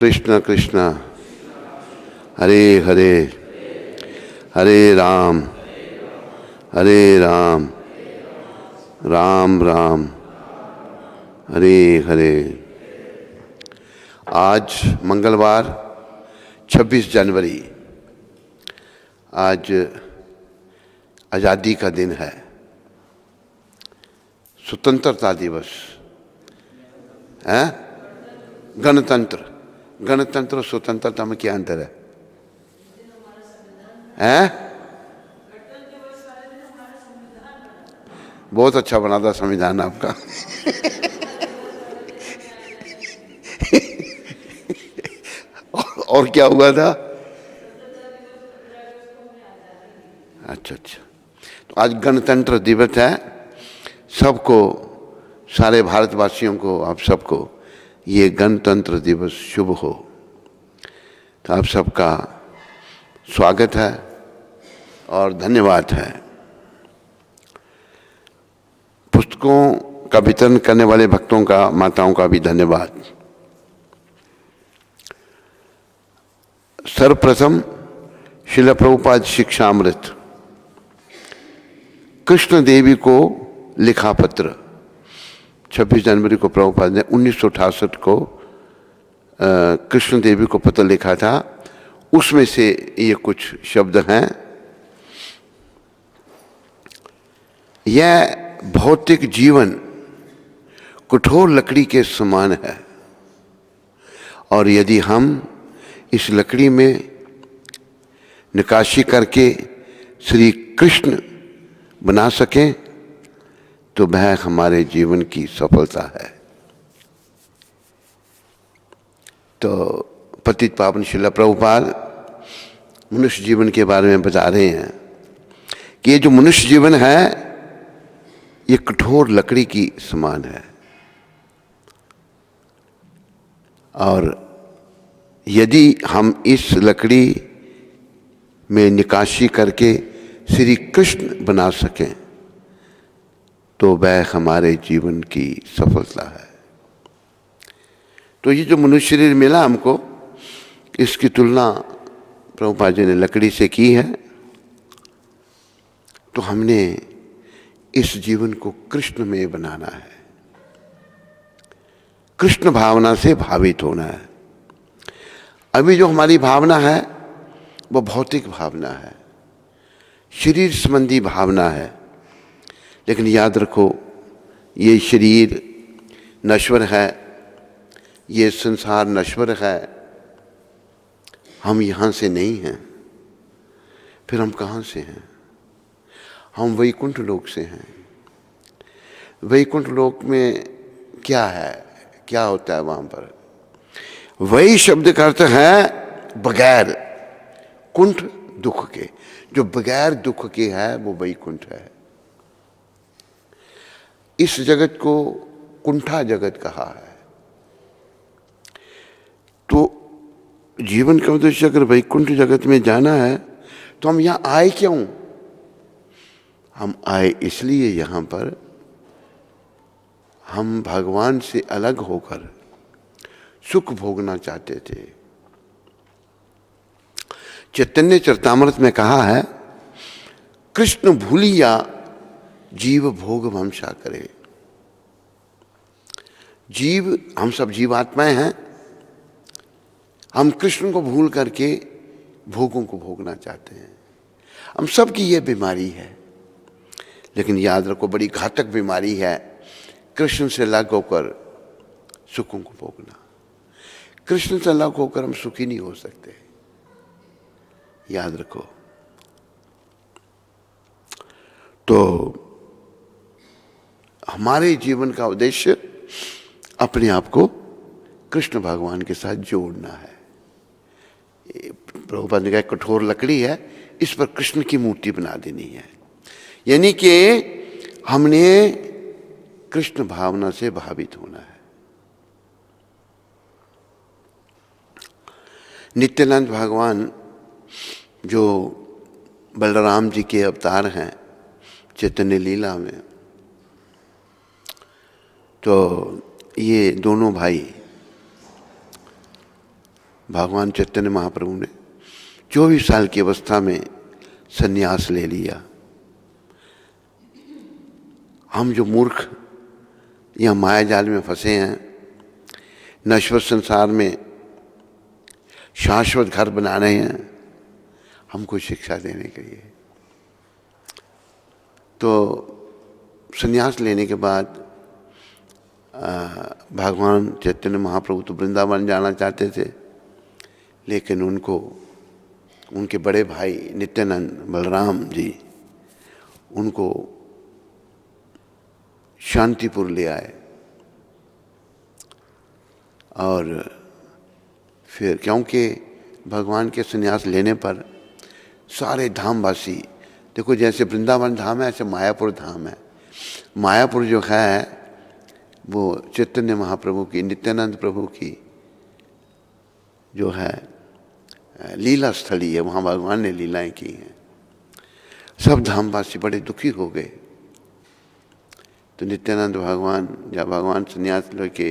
कृष्ण कृष्ण हरे हरे हरे राम राम राम हरे हरे। आज मंगलवार 26 जनवरी, आज आज़ादी का दिन है, स्वतंत्रता दिवस है। गणतंत्र और स्वतंत्रता में क्या अंतर है? बहुत अच्छा बना था संविधान आपका। और क्या हुआ था? अच्छा, तो आज गणतंत्र दिवस है। सबको, सारे भारतवासियों को, आप सबको ये गणतंत्र दिवस शुभ हो। तो आप सबका स्वागत है और धन्यवाद है। पुस्तकों का वितरण करने वाले भक्तों का, माताओं का भी धन्यवाद। सर्वप्रथम श्रील प्रभुपाद शिक्षामृत कृष्ण देवी को लिखा पत्र 26 जनवरी को प्रभुपाद ने 1968 को कृष्ण देवी को पत्र लिखा था। उसमें से ये कुछ शब्द हैं। यह भौतिक जीवन कठोर लकड़ी के समान है, और यदि हम इस लकड़ी में नक्काशी करके श्री कृष्ण बना सकें तो वह हमारे जीवन की सफलता है। तो पतित पावन श्रील प्रभुपाद मनुष्य जीवन के बारे में बता रहे हैं कि ये जो मनुष्य जीवन है ये कठोर लकड़ी की समान है, और यदि हम इस लकड़ी में निकाशी करके श्री कृष्ण बना सकें तो वह हमारे जीवन की सफलता है। तो ये जो मनुष्य शरीर मिला हमको, इसकी तुलना प्रभुपाद जी ने लकड़ी से की है। तो हमने इस जीवन को कृष्ण में बनाना है, कृष्ण भावना से भावित होना है। अभी जो हमारी भावना है वो भौतिक भावना है, शरीर संबंधी भावना है। लेकिन याद रखो, ये शरीर नश्वर है, ये संसार नश्वर है, हम यहाँ से नहीं हैं। फिर हम कहाँ से हैं? हम वैकुंठ लोक से हैं। वैकुंठ लोक में क्या है, क्या होता है वहाँ पर? वही शब्द का अर्थ है बगैर, कुंठ दुख के। जो बगैर दुख के है वो वैकुंठ है। इस जगत को कुंठा जगत कहा है। तो जीवन का उद्देश्य अगर वैकुंठ जगत में जाना है तो हम यहाँ आए क्यों? हम आए इसलिए यहाँ पर हम भगवान से अलग होकर सुख भोगना चाहते थे। चैतन्य चरितामृत में कहा है, कृष्ण भूलिया जीव भोग वंशा करे। जीव, हम सब जीवात्माएं हैं, हम कृष्ण को भूल करके भोगों को भोगना चाहते हैं। हम सब की ये बीमारी है। लेकिन याद रखो, बड़ी घातक बीमारी है कृष्ण से अलग होकर सुखों को भोगना। कृष्ण से अलग होकर हम सुखी नहीं हो सकते, याद रखो। तो हमारे जीवन का उद्देश्य अपने आप को कृष्ण भगवान के साथ जोड़ना है। प्रभुपाद ने कहा, कठोर लकड़ी है, इस पर कृष्ण की मूर्ति बना देनी है। यानी कि हमने कृष्ण भावना से भावित होना है। नित्यानंद भगवान जो बलराम जी के अवतार हैं चैतन्य लीला में, तो ये दोनों भाई भगवान चैतन्य महाप्रभु ने 24 साल की अवस्था में सन्यास ले लिया। हम जो मूर्ख यहाँ माया जाल में फंसे हैं, नश्वर संसार में शाश्वत घर बना रहे हैं हमको शिक्षा देने के लिए। तो संन्यास लेने के बाद भगवान चैतन्य महाप्रभु तो वृंदावन जाना चाहते थे, लेकिन उनको उनके बड़े भाई नित्यानंद बलराम जी उनको शांतिपुर ले आए। और फिर क्योंकि भगवान के संन्यास लेने पर सारे धामवासी, देखो जैसे वृंदावन धाम है ऐसे मायापुर धाम है। मायापुर जो है वो चैतन्य महाप्रभु की, नित्यानंद प्रभु की जो है लीला स्थली है, वहाँ भगवान ने लीलाएं की हैं। सब धामवासी बड़े दुखी हो गए। तो नित्यानंद भगवान जब भगवान संन्यास लेके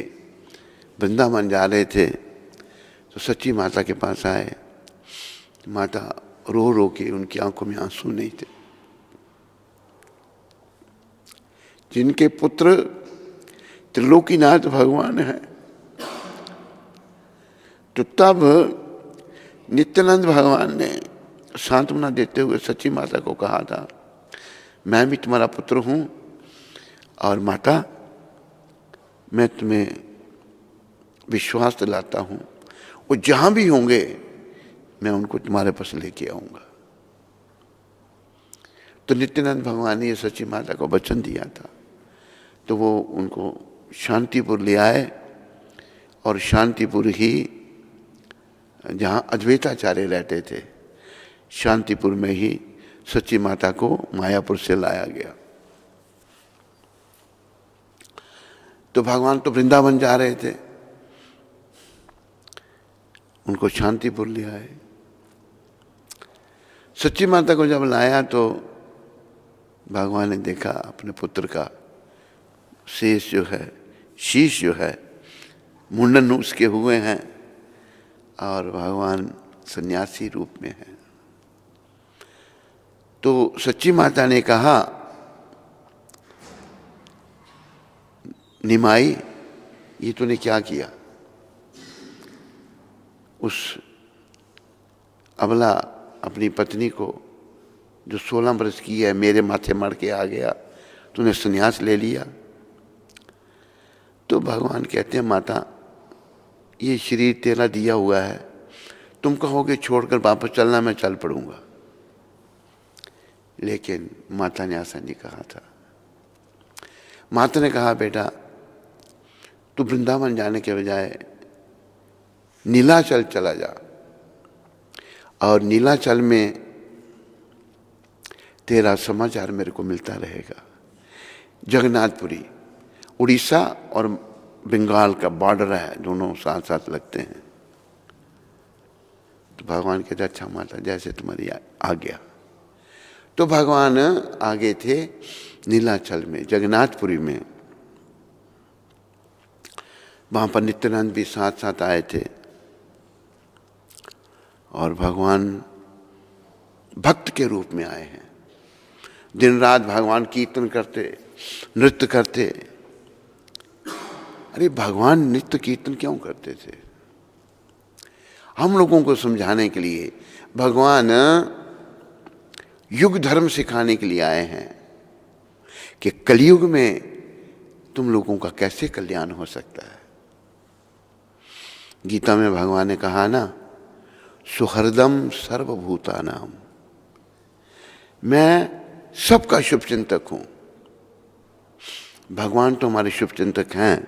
वृंदावन जा रहे थे तो सच्ची माता के पास आए। माता रो रो के, उनकी आंखों में आंसू नहीं थे। जिनके पुत्र त्रिलोकीनाथ भगवान है, तो तब नित्यानंद भगवान ने सांत्वना देते हुए सच्ची माता को कहा था, मैं भी तुम्हारा पुत्र हूं और माता मैं तुम्हें विश्वास दिलाता हूं, वो जहां भी होंगे मैं उनको तुम्हारे पास लेके आऊंगा। तो नित्यानंद भगवान ने ये सच्ची माता को वचन दिया था। तो वो उनको शांतिपुर ले आए और शांतिपुर ही जहाँ अद्वैताचार्य रहते थे, शांतिपुर में ही सच्ची माता को मायापुर से लाया गया। तो भगवान तो वृंदावन जा रहे थे, उनको शांतिपुर ले आए। सच्ची माता को जब लाया तो भगवान ने देखा अपने पुत्र का शेष जो है, शीश जो है, मुंडन उसके हुए हैं और भगवान सन्यासी रूप में है। तो सच्ची माता ने कहा, निमाई ये तूने क्या किया? उस अबला अपनी पत्नी को जो 16 वर्ष की है मेरे माथे मर के आ गया, तूने संन्यास ले लिया। तो भगवान कहते हैं, माता ये शरीर तेरा दिया हुआ है, तुम कहोगे छोड़कर वापस चलना, मैं चल पड़ूंगा। लेकिन माता ने ऐसा नहीं कहा था। माता ने कहा, बेटा तू वृंदावन जाने के बजाय नीलाचल चला जा, और नीलाचल में तेरा समाचार मेरे को मिलता रहेगा। जगन्नाथपुरी उड़ीसा और बंगाल का बॉर्डर है, दोनों साथ साथ लगते हैं। तो भगवान कहते, अच्छा माता जैसे तुम्हारी आज्ञा। तो भगवान आगे थे नीलाचल में, जगन्नाथपुरी में। वहां पर नित्यानंद भी साथ साथ आए थे और भगवान भक्त के रूप में आए हैं। दिन रात भगवान कीर्तन करते, नृत्य करते। अरे भगवान नित्य कीर्तन क्यों करते थे? हम लोगों को समझाने के लिए। भगवान युग धर्म सिखाने के लिए आए हैं कि कलयुग में तुम लोगों का कैसे कल्याण हो सकता है। गीता में भगवान ने कहा ना, सुहृदम सर्वभूतानाम, मैं सबका शुभचिंतक हूं। भगवान तो हमारे शुभचिंतक हैं,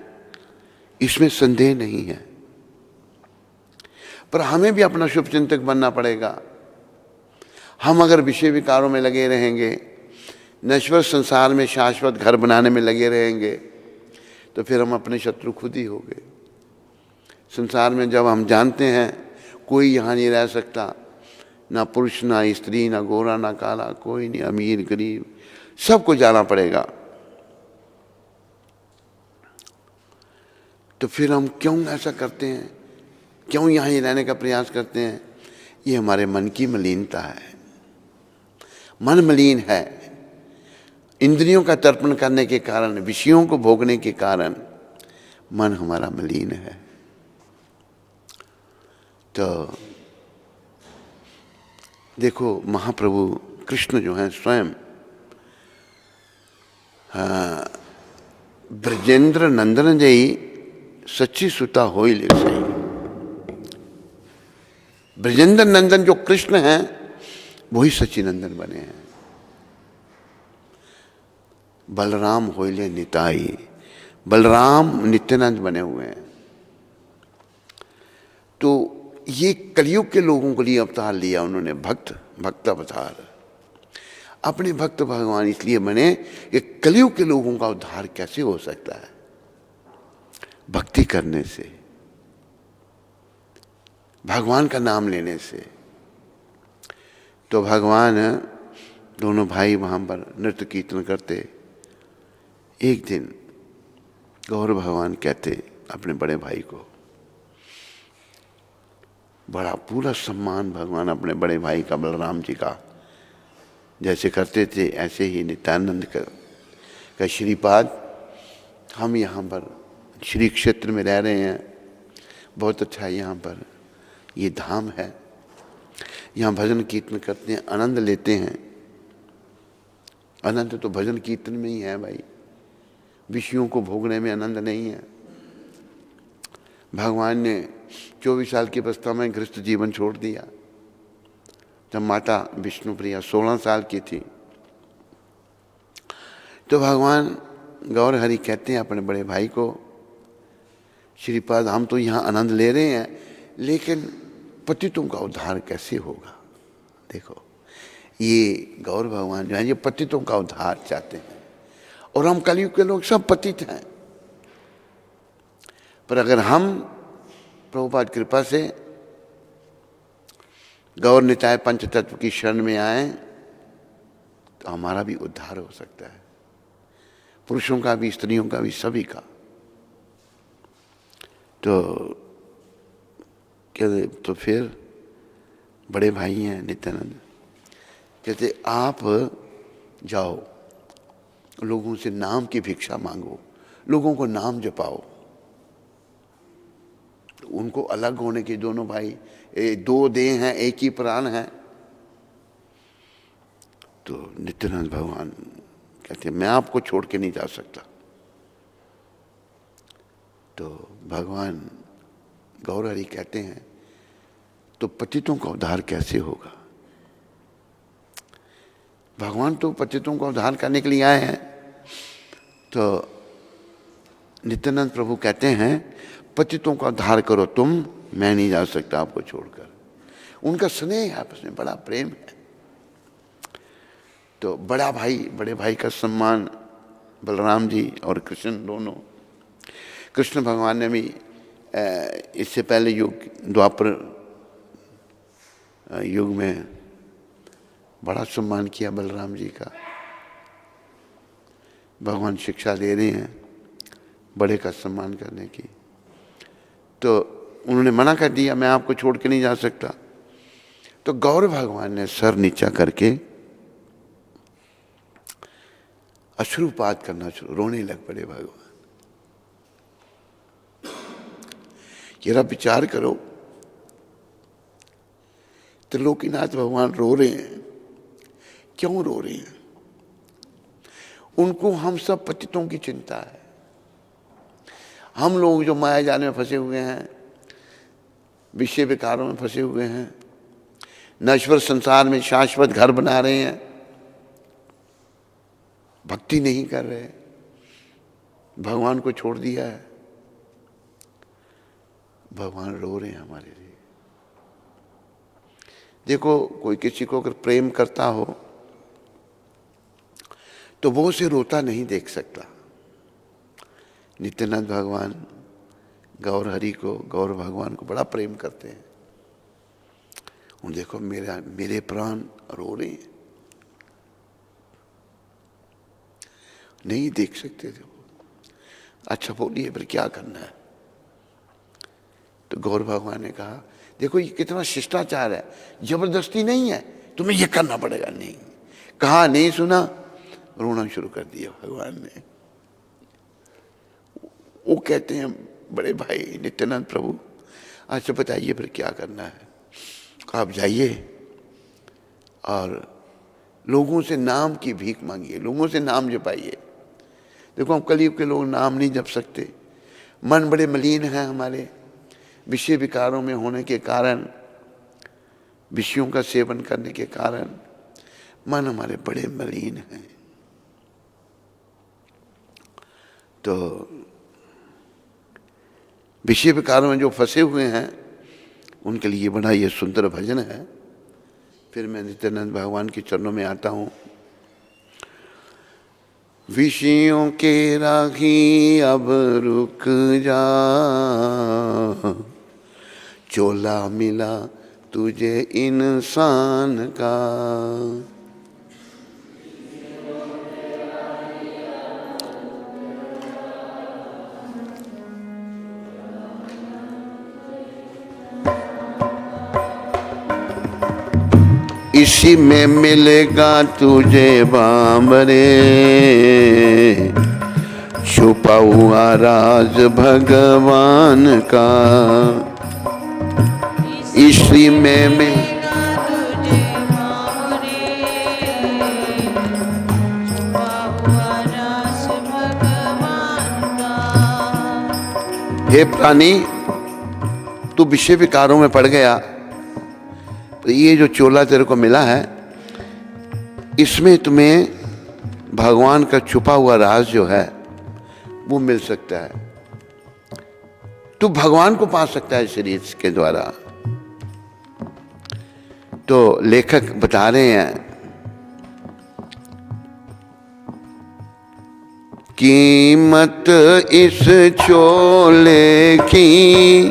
इसमें संदेह नहीं है, पर हमें भी अपना शुभचिंतक बनना पड़ेगा। हम अगर विषय विकारों में लगे रहेंगे, नश्वर संसार में शाश्वत घर बनाने में लगे रहेंगे, तो फिर हम अपने शत्रु खुद ही हो गए। संसार में जब हम जानते हैं कोई यहाँ नहीं रह सकता, ना पुरुष ना स्त्री, ना गोरा ना काला, कोई नहीं, अमीर गरीब सबको जाना पड़ेगा। तो फिर हम क्यों ऐसा करते हैं क्यों यहाँ ही रहने का प्रयास करते हैं? ये हमारे मन की मलिनता है। मन मलिन है, इंद्रियों का तर्पण करने के कारण, विषयों को भोगने के कारण मन हमारा मलिन है। तो देखो महाप्रभु कृष्ण जो हैं स्वयं ब्रजेंद्र नंदन जई सच्ची सुता होई ले सही। ब्रजेंद्र नंदन जो कृष्ण हैं वही सच्ची नंदन बने हैं। बलराम होइले निताई, बलराम नित्यानंद बने हुए हैं। तो ये कलयुग के लोगों के लिए अवतार लिया उन्होंने, भक्त अवतार। अपने भक्त भगवान इसलिए बने कि कलयुग के लोगों का उद्धार कैसे हो सकता है? भक्ति करने से, भगवान का नाम लेने से। तो भगवान दोनों भाई वहां पर नृत्य कीर्तन करते। एक दिन गौर भगवान कहते अपने बड़े भाई को, बड़ा पूरा सम्मान भगवान अपने बड़े भाई का, बलराम जी का जैसे करते थे ऐसे ही नित्यानंद का श्रीपाद। हम यहाँ पर श्री क्षेत्र में रह रहे हैं, बहुत अच्छा है यहाँ पर, ये धाम है, यहाँ भजन कीर्तन करते हैं, आनंद लेते हैं। आनंद तो भजन कीर्तन में ही है भाई, विषयों को भोगने में आनंद नहीं है। भगवान ने 24 साल की अवस्था में गृहस्थ जीवन छोड़ दिया। जब माता विष्णुप्रिया 16 साल की थी तो भगवान गौर हरि कहते हैं अपने बड़े भाई को, श्रीपाद हम तो यहाँ आनंद ले रहे हैं लेकिन पतितों का उद्धार कैसे होगा? देखो ये गौर भगवान जो है ये पतितों का उद्धार चाहते हैं, और हम कलयुग के लोग सब पतित हैं। पर अगर हम प्रभुपाद कृपा से गौर निताय पंच तत्व की शरण में आए तो हमारा भी उद्धार हो सकता है, पुरुषों का भी, स्त्रियों का भी, सभी का। तो कहते तो फिर बड़े भाई हैं नित्यानंद, कहते आप जाओ लोगों से नाम की भिक्षा मांगो, लोगों को नाम जपाओ। उनको अलग होने के दोनों भाई, दो देह हैं एक ही प्राण है। तो नित्यानंद भगवान कहते मैं आपको छोड़ के नहीं जा सकता। तो भगवान गौर हरि कहते हैं तो पतितों का उद्धार कैसे होगा? भगवान तो पतितों का उद्धार करने के लिए आए हैं। तो नित्यानंद प्रभु कहते हैं पतितों का उद्धार करो तुम, मैं नहीं जा सकता आपको छोड़कर। उनका स्नेह आपस में बड़ा प्रेम है। तो बड़े भाई का सम्मान बलराम जी और कृष्ण दोनों। कृष्ण भगवान ने भी इससे पहले युग द्वापर युग में बड़ा सम्मान किया बलराम जी का। भगवान शिक्षा दे रहे हैं बड़े का सम्मान करने की। तो उन्होंने मना कर दिया मैं आपको छोड़ के नहीं जा सकता। तो गौर भगवान ने सर नीचा करके अश्रुपात करना शुरू, रोने लग पड़े भगवान। जरा विचार करो, त्रिलोकीनाथ भगवान रो रहे हैं, क्यों रो रहे हैं? उनको हम सब पतितों की चिंता है। हम लोग जो माया जाल में फंसे हुए हैं, विषय विकारों में फंसे हुए हैं, नश्वर संसार में शाश्वत घर बना रहे हैं, भक्ति नहीं कर रहे, भगवान को छोड़ दिया है। भगवान रो रहे हैं हमारे लिए। देखो कोई किसी को अगर प्रेम करता हो तो वो उसे रोता नहीं देख सकता। नित्यानंद भगवान गौर हरि को, गौर भगवान को बड़ा प्रेम करते हैं। उन देखो मेरे प्राण रो रहे हैं, नहीं देख सकते थे वो। अच्छा बोलिए फिर क्या करना है? तो गौर भगवान ने कहा, देखो ये कितना शिष्टाचार है, जबरदस्ती नहीं है, तुम्हें ये करना पड़ेगा। नहीं कहा, नहीं सुना, रोना शुरू कर दिया भगवान ने। वो कहते हैं, बड़े भाई नित्यानंद प्रभु, अच्छा बताइए फिर क्या करना है। कहा, आप जाइए और लोगों से नाम की भीख मांगिए, लोगों से नाम जपाइए। देखो हम कलयुग के लोग नाम नहीं जप सकते, मन बड़े मलिन हैं हमारे, विषय विकारों में होने के कारण, विषयों का सेवन करने के कारण मन हमारे बड़े मलिन हैं। तो विषय विकारों में जो फंसे हुए हैं उनके लिए बड़ा ये सुंदर भजन है। फिर मैं नित्यानंद भगवान के चरणों में आता हूँ। विषयों के राही अब रुक जा, चोला मिला तुझे इंसान का। इसी में मिलेगा तुझे बामरे, छुपा हुआ राज भगवान का। इसी में मिलेगा तुझे बामरे, छुपा हुआ राज भगवान का। हे प्राणी, तू विषय विकारों में पड़ गया, तो ये जो चोला तेरे को मिला है, इसमें तुम्हें भगवान का छुपा हुआ राज जो है वो मिल सकता है। तू भगवान को पा सकता है शरीर के द्वारा। तो लेखक बता रहे हैं, कीमत इस चोले की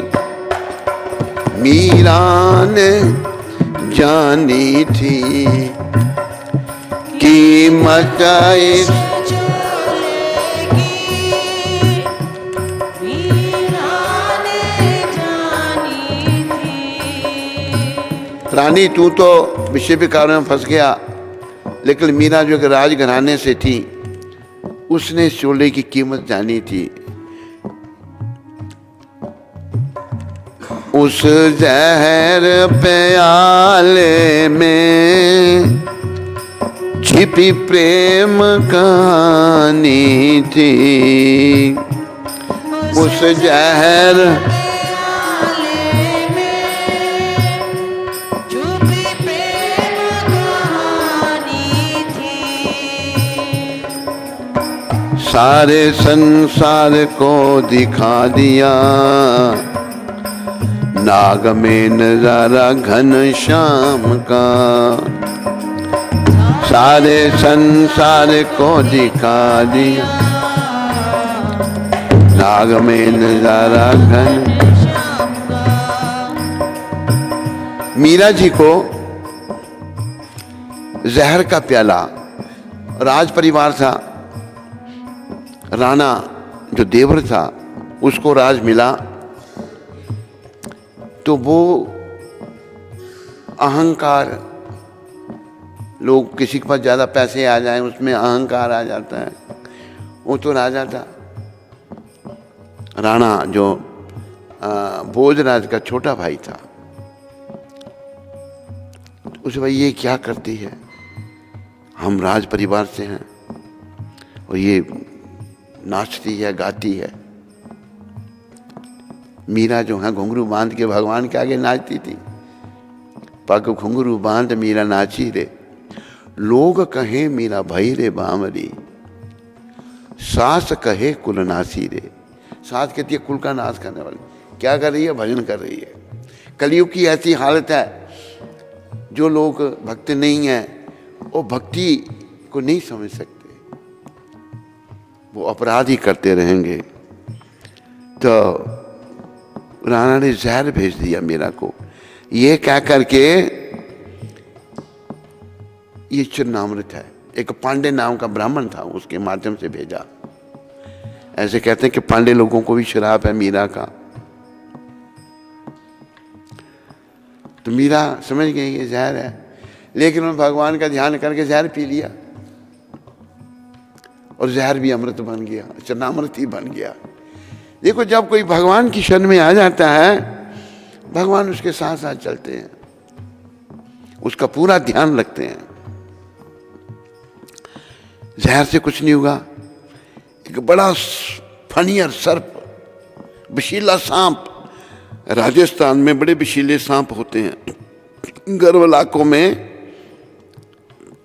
मीरा ने जानी थी, कीमत इस चोले की मीरा ने जानी थी। रानी, तू तो विषय विकारों में फंस गया, लेकिन मीरा जो कि राजघराने से थी, उसने इस चोले की कीमत जानी थी। उस जहर प्याले में छिपी प्रेम कहानी थी। उस जहर प्याले में छिपी प्रेम कहानी थी। सारे संसार को दिखा दिया, नाग में नजारा घन श्याम का। सारे संसार को दिखा दिया, नाग में नजारा घन श्याम का। मीरा जी को जहर का प्याला, राज परिवार था, राणा जो देवर था उसको राज मिला, तो वो अहंकार, लोग किसी के पास ज़्यादा पैसे आ जाएं उसमें अहंकार आ जाता है। वो तो राजा था, राणा जो भोजराज का छोटा भाई था। उसे भाई ये क्या करती है, हम राज परिवार से हैं और ये नाचती है गाती है। मीरा जो है घुंघरू बांध के भगवान के आगे नाचती थी। पग घुंघरू बांध मीरा नाची रे, लोग कहे मीरा भई रे बामरी, सास कहे कुल नासी रे। सास कहती है कुल का नाश करने वाली। क्या कर रही है? भजन कर रही है। कलयुग की ऐसी हालत है, जो लोग भक्त नहीं हैं वो भक्ति को नहीं समझ सकते, वो अपराध ही करते रहेंगे। तो राणा ने जहर भेज दिया मीरा को, ये कह करके ये चरणामृत है। एक पांडे नाम का ब्राह्मण था, उसके माध्यम से भेजा। ऐसे कहते हैं कि पांडे लोगों को भी श्राप है मीरा का। तो मीरा समझ गई ये जहर है, लेकिन उन्होंने भगवान का ध्यान करके जहर पी लिया और जहर भी अमृत बन गया, चरणामृत ही बन गया। देखो, जब कोई भगवान की शरण में आ जाता है, भगवान उसके साथ साथ चलते हैं, उसका पूरा ध्यान रखते हैं। जहर से कुछ नहीं होगा। एक बड़ा फनियर सर्प, विशीला सांप, राजस्थान में बड़े विशीले सांप होते हैं, गर्म इलाकों में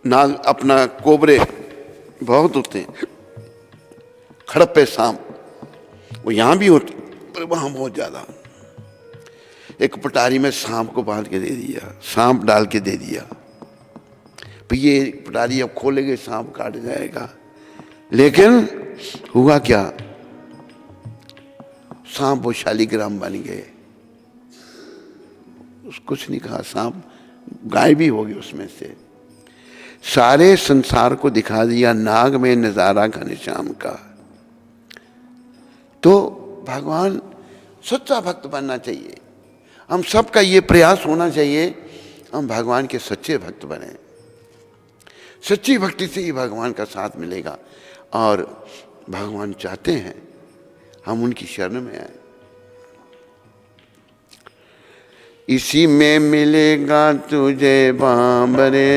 नाग अपना कोबरे बहुत होते हैं, खड़प्पे सांप, वो यहां भी होते पर वहां बहुत ज्यादा। एक पटारी में सांप को बांध के दे दिया, सांप डाल के दे दिया, तो ये पटारी अब खोलेंगे सांप काट जाएगा। लेकिन हुआ क्या, सांप वो शालिग्राम बन गए, कुछ नहीं कहा, सांप गायब ही हो गए उसमें से। सारे संसार को दिखा दिया नाग में नजारा घनश्याम का। तो भगवान, सच्चा भक्त बनना चाहिए, हम सबका ये प्रयास होना चाहिए, हम भगवान के सच्चे भक्त बने। सच्ची भक्ति से ही भगवान का साथ मिलेगा, और भगवान चाहते हैं हम उनकी शरण में आए। इसी में मिलेगा तुझे बांबरे,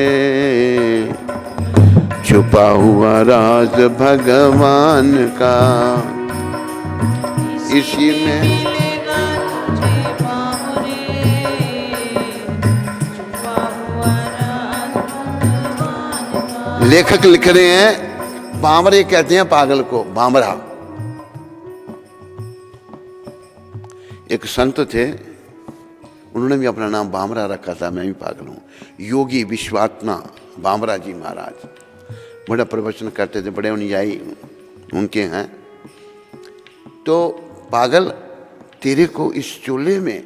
छुपा हुआ राज भगवान का। इसी में मिलेगा तुझे बांबरे, छुपा हुआ राज भगवान का। लेखक लिख रहे हैं, बांबरे कहते हैं पागल को, बांबरा। एक संत थे, उन्होंने भी अपना नाम बामरा रखा था, मैं भी पागल हूँ। योगी विश्वात्मा बामरा जी महाराज बड़ा प्रवचन करते थे, बड़े अनुयायी उनके हैं। तो पागल, तेरे को इस चोले में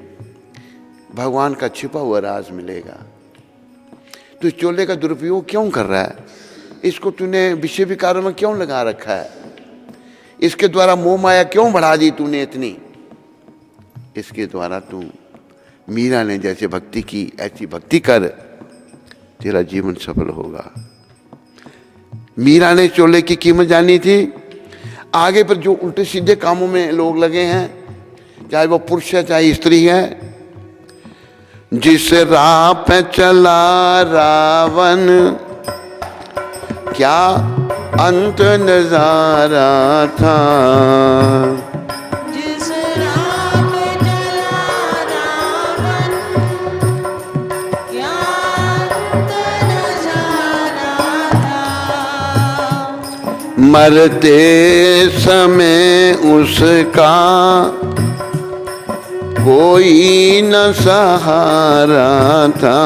भगवान का छिपा हुआ राज मिलेगा, तो इस चोले का दुरुपयोग क्यों कर रहा है? इसको तूने विषय विकारों में क्यों लगा रखा है? इसके द्वारा मोह माया क्यों बढ़ा दी तूने इतनी? इसके द्वारा तू मीरा ने जैसे भक्ति की ऐसी भक्ति कर, तेरा जीवन सफल होगा। मीरा ने चोले की कीमत जानी थी। आगे पर जो उल्टे सीधे कामों में लोग लगे हैं, चाहे वो पुरुष है चाहे स्त्री है, जिस राह पे चला रावण, क्या अंत नजारा था। मरते समय उसका कोई न सहारा था।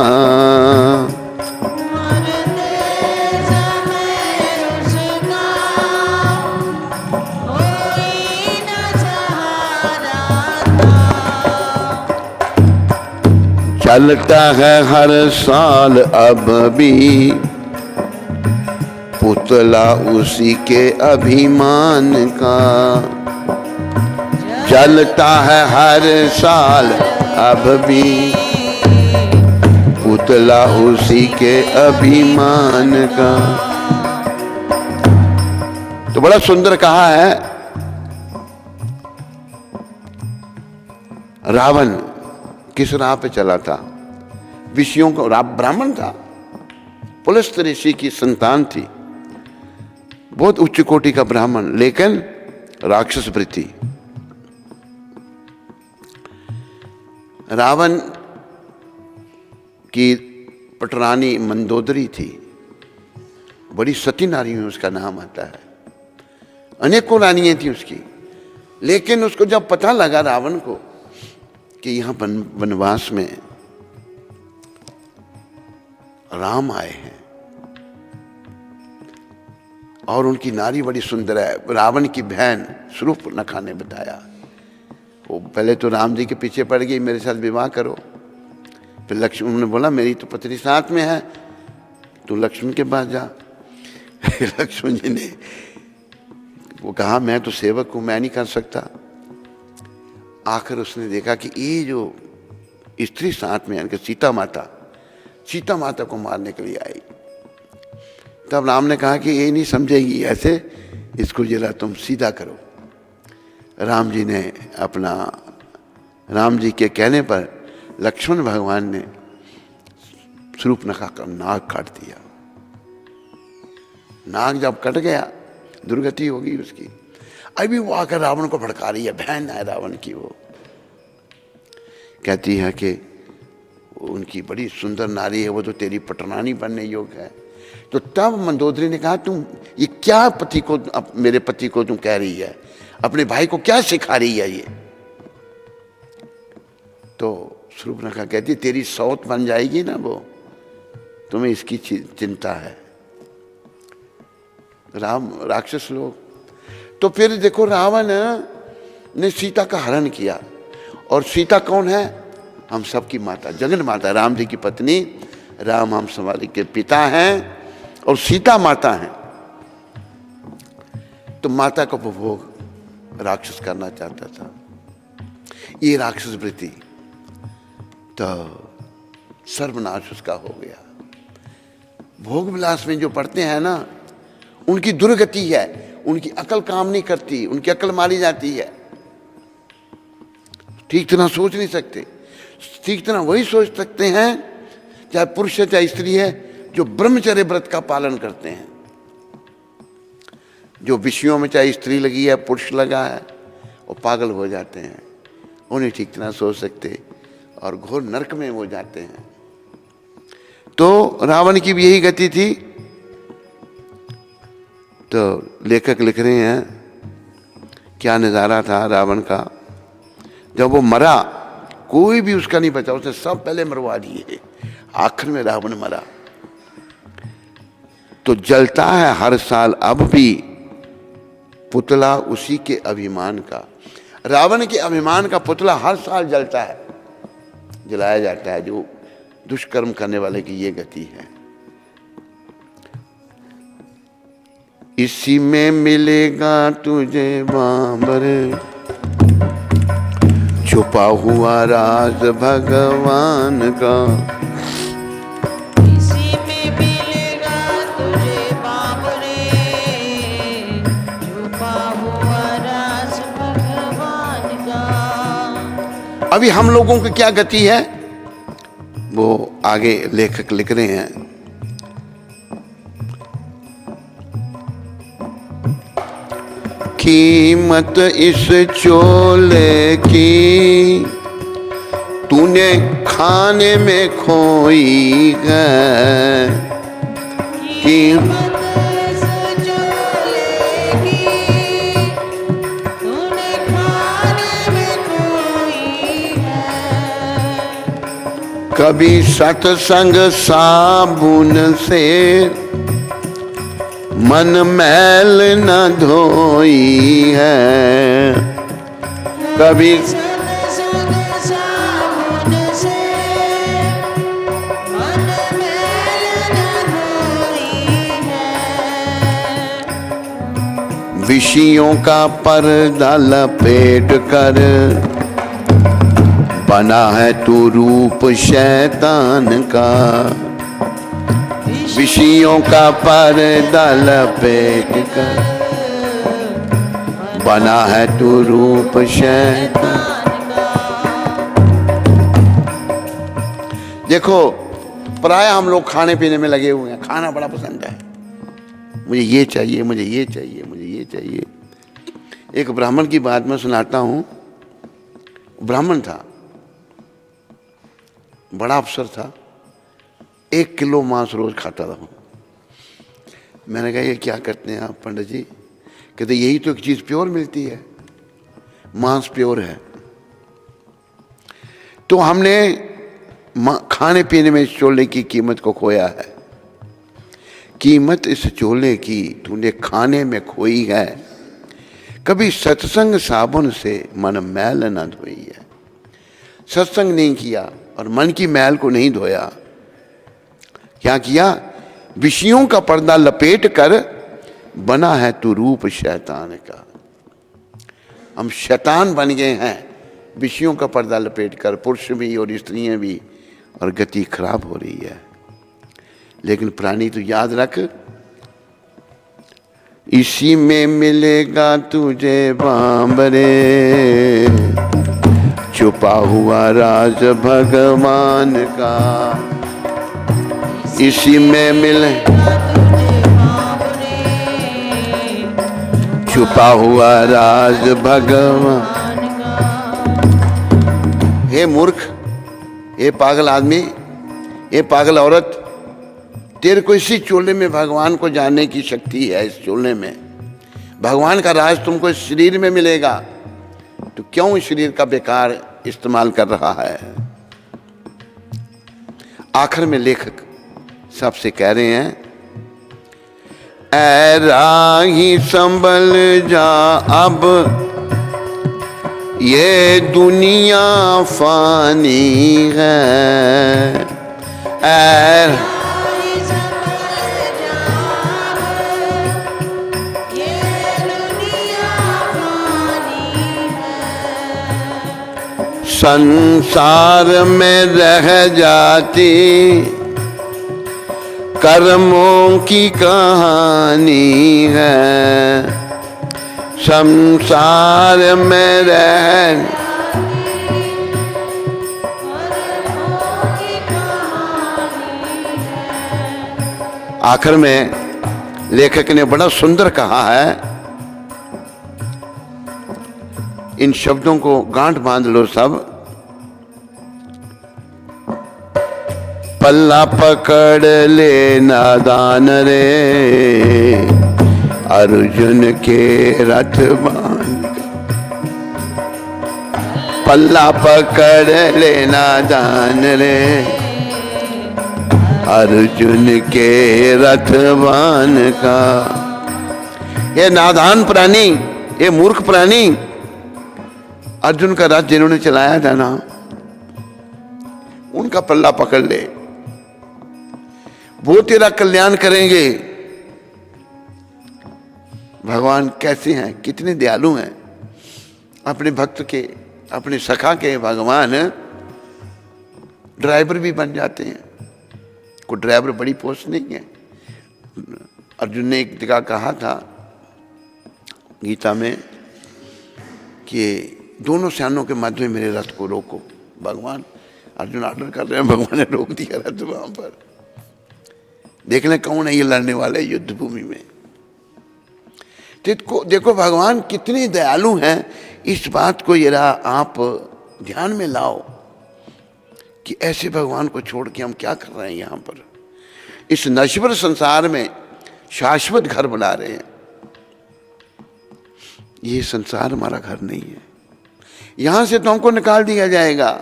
मरते समय उसका कोई न सहारा था। चलता है हर साल अब भी पुतला उसी के अभिमान का। चलता है हर साल अब भी पुतला उसी के अभिमान का। तो बड़ा सुंदर कहा है, रावण किस राह पे चला था? विषयों को, ब्राह्मण था, पुलस्त ऋषि की संतान थी, बहुत उच्च कोटि का ब्राह्मण, लेकिन राक्षस वृत्ति। रावण की पटरानी मंदोदरी थी, बड़ी सती नारी में उसका नाम आता है, अनेकों रानियां थी उसकी। लेकिन उसको जब पता लगा रावण को कि यहाँ वनवास में राम आए हैं और उनकी नारी बड़ी सुंदर है, रावण की बहन शूर्पणखा ने बताया। वो पहले तो राम जी के पीछे पड़ गई, मेरे साथ विवाह करो। फिर लक्ष्मण, उन्होंने बोला मेरी तो पत्नी साथ में है, तू लक्ष्मण के पास जा। लक्ष्मण जी ने वो कहा मैं तो सेवक हूं, मैं नहीं कर सकता। आखिर उसने देखा कि ये जो स्त्री साथ में, यानी कि सीता माता को मारने के लिए आई। तब राम ने कहा कि ये नहीं समझेगी ऐसे, इसको जरा तुम सीधा करो। राम जी के कहने पर लक्ष्मण भगवान ने शूर्पणखा का नाक काट दिया। नाक जब कट गया, दुर्गति होगी उसकी। अभी वो आकर रावण को भड़का रही है, बहन है रावण की। वो कहती है कि उनकी बड़ी सुंदर नारी है, वो तो तेरी पटरानी बनने योग्य है। तो तब मंदोदरी ने कहा, तुम ये क्या मेरे पति को तुम कह रही है, अपने भाई को क्या सिखा रही है ये? तो शूर्पणखा कहती, तेरी सौत बन जाएगी ना वो, तुम्हें इसकी चिंता है। राक्षस लोग। तो फिर देखो, रावण ने सीता का हरण किया। और सीता कौन है? हम सबकी माता, जगन माता, राम जी की पत्नी, राम हम सवारी के पिता हैं और सीता माता हैं। तो माता का उपभोग राक्षस करना चाहता था, ये राक्षस वृत्ति। तो सर्वनाश उसका हो गया। भोग विलास में जो पढ़ते हैं ना, उनकी दुर्गति है, उनकी अकल काम नहीं करती, उनकी अकल मारी जाती है। ठीक तरह सोच नहीं सकते। ठीक तरह वही सोच सकते हैं, चाहे पुरुष है चाहे स्त्री है, जो ब्रह्मचर्य व्रत का पालन करते हैं। जो विषयों में चाहे स्त्री लगी है पुरुष लगा है, वो पागल हो जाते हैं, उन्हें ठीक तरह सोच सकते और घोर नरक में वो जाते हैं। तो रावण की भी यही गति थी। तो लेखक लिख रहे हैं, क्या नजारा था रावण का। जब वो मरा, कोई भी उसका नहीं बचा, उसने सब पहले मरवा दिए। आखिर में रावण मरा। तो जलता है हर साल अब भी पुतला उसी के अभिमान का। रावण के अभिमान का पुतला हर साल जलता है, जलाया जाता है। जो दुष्कर्म करने वाले की ये गति है। इसी में मिलेगा तुझे बाबर, छुपा हुआ राज भगवान का। इसी में मिलेगा तुझे बाबरे, छुपा हुआ राज भगवान का। अभी हम लोगों की क्या गति है, वो आगे लेखक लिख रहे हैं। कीमत इस चोले की तूने खाने में खोई है। कीमत इस चोले की तूने खाने में खोई है। कभी सत्संग साबुन से मन मैल न धोई है। कभी सत्संग साबुन से मन मैल न धोई है। विषयों का पर्दा लपेट कर बना है तू रूप शैतान का। विषयों का पर्दा लपेट कर बना है तू रूप शैतान। देखो, प्राय हम लोग खाने पीने में लगे हुए हैं, खाना बड़ा पसंद है। मुझे ये चाहिए, मुझे ये चाहिए, मुझे ये चाहिए। एक ब्राह्मण की बात मैं सुनाता हूँ। ब्राह्मण था, बड़ा अफसर था, 1 किलो मांस रोज खाता था। मैंने कहा, ये क्या करते हैं आप पंडित जी? कहते, यही तो एक चीज प्योर मिलती है, मांस प्योर है। तो हमने खाने पीने में इस चोले की कीमत को खोया है। कीमत इस चोले की तूने खाने में खोई है। कभी सत्संग साबुन से मन मैल न धोई है। सत्संग नहीं किया और मन की मैल को नहीं धोया। क्या किया? विषयों का पर्दा लपेट कर बना है तू रूप शैतान का। हम शैतान बन गए हैं विषयों का पर्दा लपेटकर पुरुष भी और स्त्रियां भी, और गति खराब हो रही है। लेकिन प्राणी तू याद रख, इसी में मिलेगा तुझे बांबरे, छुपा हुआ राज भगवान का। इसी में मिले छुपा हुआ राज भगवान। हे मूर्ख, हे पागल आदमी, हे पागल औरत, तेरे को इसी चोले में भगवान को जानने की शक्ति है। इस चोले में भगवान का राज तुमको इस शरीर में मिलेगा, तो क्यों इस शरीर का बेकार इस्तेमाल कर रहा है। आखिर में लेखक सबसे कह रहे हैं, ऐ राही संभल जा अब, ये दुनिया फानी है। ऐ संसार में रह जाती कर्मों की कहानी है। संसार में रह आखिर में लेखक ने बड़ा सुंदर कहा है, इन शब्दों को गांठ बांध लो सब। पल्ला पकड़ ले नादान रे, अर्जुन के रथ बांध। पल्ला पकड़ ले नादान रे, अर्जुन के रथ बान का। ये नादान प्राणी, ये मूर्ख प्राणी, अर्जुन का रथ जिन्होंने चलाया था ना, उनका पल्ला पकड़ ले, वो तेरा कल्याण करेंगे। भगवान कैसे हैं, कितने दयालु हैं। अपने भक्त के, अपने सखा के भगवान ड्राइवर भी बन जाते हैं। कोई ड्राइवर बड़ी पोस्ट नहीं है। अर्जुन ने एक जगह कहा था गीता में कि दोनों सैन्यों के मध्य में मेरे रथ को रोको। भगवान, अर्जुन ऑर्डर कर रहे हैं, भगवान ने रोक दिया रथ वहां पर। देख लें कौन है ये लड़ने वाले युद्ध भूमि में। देखो भगवान कितने दयालु हैं। इस बात को जरा आप ध्यान में लाओ कि ऐसे भगवान को छोड़ के हम क्या कर रहे हैं यहां पर। इस नश्वर संसार में शाश्वत घर बना रहे हैं। ये संसार हमारा घर नहीं है। यहां से तो हमको निकाल दिया जाएगा।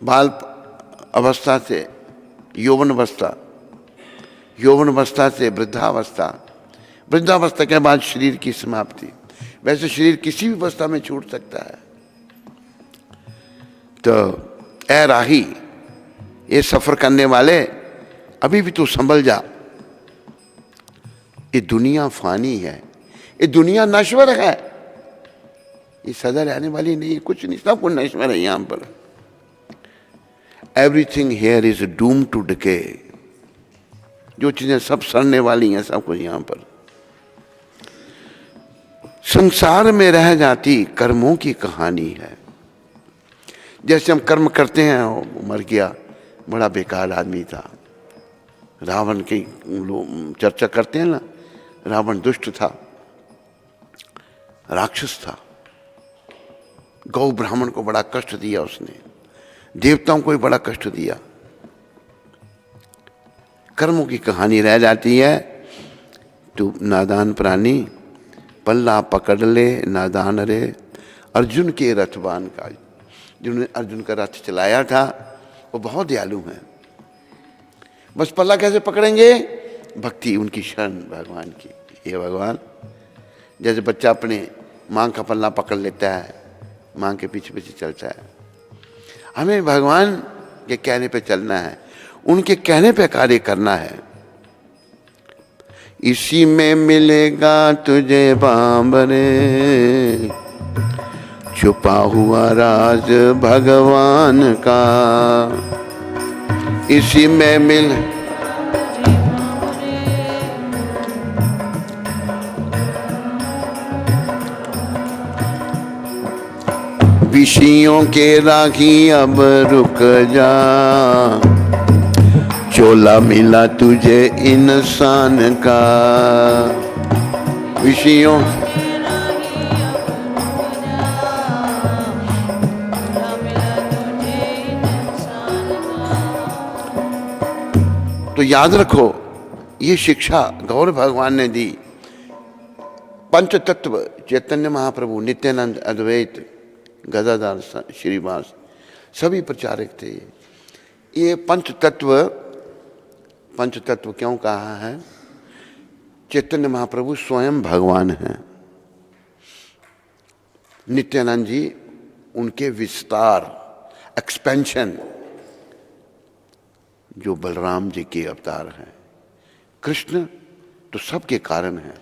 बाल अवस्था से यौवन अवस्था, यौवन अवस्था से वृद्धावस्था, वृद्धावस्था के बाद शरीर की समाप्ति। वैसे शरीर किसी भी अवस्था में छूट सकता है। तो ऐ राही, ये सफर करने वाले, अभी भी तू संभल जा। ये दुनिया फानी है, ये दुनिया नश्वर है, ये सदा रहने वाली नहीं है। कुछ नहीं, सब कुछ नश्वर है यहां पर। Everything here is doom to decay. जो चीजें सब सड़ने वाली हैं, सब कुछ यहां पर। संसार में रह जाती कर्मों की कहानी है। जैसे हम कर्म करते हैं, वो मर गया, बड़ा बेकार आदमी था। रावण की चर्चा करते हैं ना, रावण दुष्ट था, राक्षस था। गौ ब्राह्मण को बड़ा कष्ट दिया उसने, देवताओं को भी बड़ा कष्ट दिया। कर्मों की कहानी रह जाती है। तू नादान प्राणी, पल्ला पकड़ ले नादान रे, अर्जुन के रथवान का। जिन्होंने अर्जुन का रथ चलाया था वो बहुत दयालु हैं। बस पल्ला कैसे पकड़ेंगे? भक्ति, उनकी शरण भगवान की। ये भगवान, जैसे बच्चा अपने माँ का पल्ला पकड़ लेता है, माँ के पीछे पीछे चलता है, हमें भगवान के कहने पे चलना है, उनके कहने पे कार्य करना है। इसी में मिलेगा तुझे बांबरे, छुपा हुआ राज भगवान का इसी में मिल। विषयों के राखी अब रुक जा, चोला मिला तुझे इंसान का। विषयों तो याद रखो, ये शिक्षा गौर भगवान ने दी। पंच तत्व चैतन्य महाप्रभु, नित्यानंद, अद्वैत, गदाधर, श्रीवास सभी प्रचारक थे। ये पंच तत्व क्यों कहा है? चैतन्य महाप्रभु स्वयं भगवान हैं। नित्यानंद जी उनके विस्तार, एक्सपेंशन, जो बलराम जी के अवतार हैं। कृष्ण तो सबके कारण है।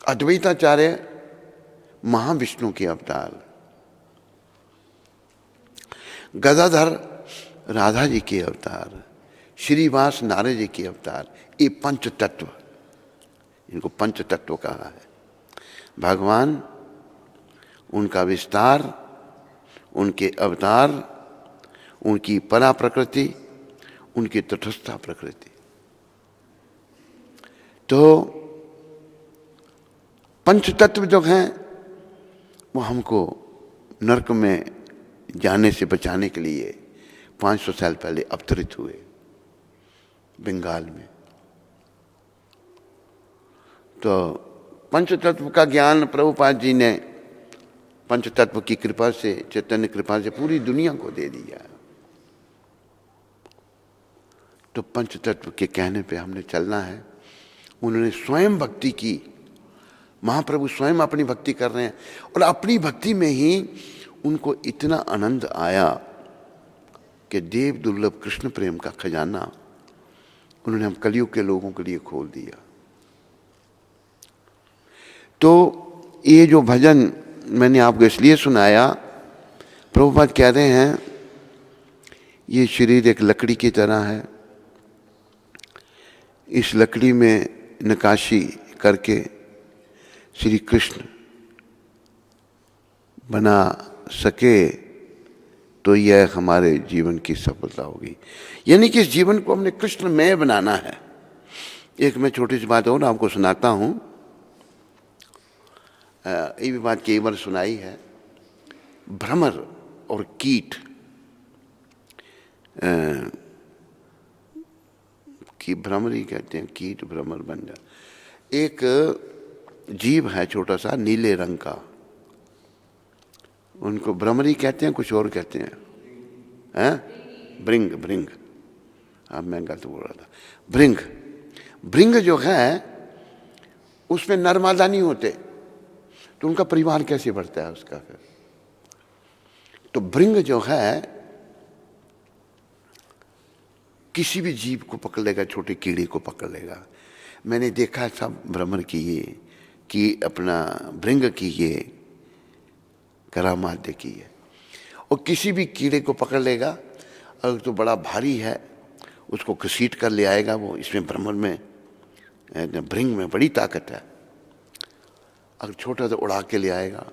अद्वैताचार्य महाविष्णु के अवतार, गदाधर राधा जी के अवतार, श्रीवास नारद जी के अवतार। ये पंच तत्व, इनको पंच तत्व कहा है। भगवान, उनका विस्तार, उनके अवतार, उनकी परा प्रकृति, उनकी तटस्था प्रकृति। तो पंच तत्व जो हैं वो हमको नरक में जाने से बचाने के लिए 500 साल पहले अवतरित हुए बंगाल में। तो पंच तत्व का ज्ञान प्रभुपाद जी ने पंच तत्व की कृपा से, चैतन्य कृपा से पूरी दुनिया को दे दिया। तो पंच तत्व के कहने पे हमने चलना है। उन्होंने स्वयं भक्ति की, महाप्रभु स्वयं अपनी भक्ति कर रहे हैं और अपनी भक्ति में ही उनको इतना आनंद आया कि देव दुर्लभ कृष्ण प्रेम का खजाना उन्होंने हम कलयुग के लोगों के लिए खोल दिया। तो ये जो भजन मैंने आपको इसलिए सुनाया, प्रभुपाद कह रहे हैं ये शरीर एक लकड़ी की तरह है। इस लकड़ी में नक्काशी करके श्री कृष्ण बना सके तो यह हमारे जीवन की सफलता होगी। यानी कि इस जीवन को हमने कृष्णमय बनाना है। एक मैं छोटी सी बात और आपको सुनाता हूँ। ये भी बात कई बार सुनाई है। भ्रमर और कीट की भ्रमरी कहते हैं, कीट भ्रमर बन जा। एक जीव है छोटा सा नीले रंग का, उनको भ्रमरी कहते हैं, कुछ और कहते हैं, भृंग। अब मैं गलत बोल रहा था। भृंग जो है उसमें नर मादा नहीं होते, तो उनका परिवार कैसे बढ़ता है उसका फिर? तो भृंग जो है किसी भी जीव को पकड़ लेगा, छोटे कीड़े को पकड़ लेगा। मैंने देखा सब भ्रमर की ये कि अपना भृंग की ये करामात देखी है। और किसी भी कीड़े को पकड़ लेगा, अगर तो बड़ा भारी है उसको घसीट कर ले आएगा वो। इसमें भ्रमर में, भृंग में बड़ी ताकत है। अगर छोटा तो उड़ा के ले आएगा।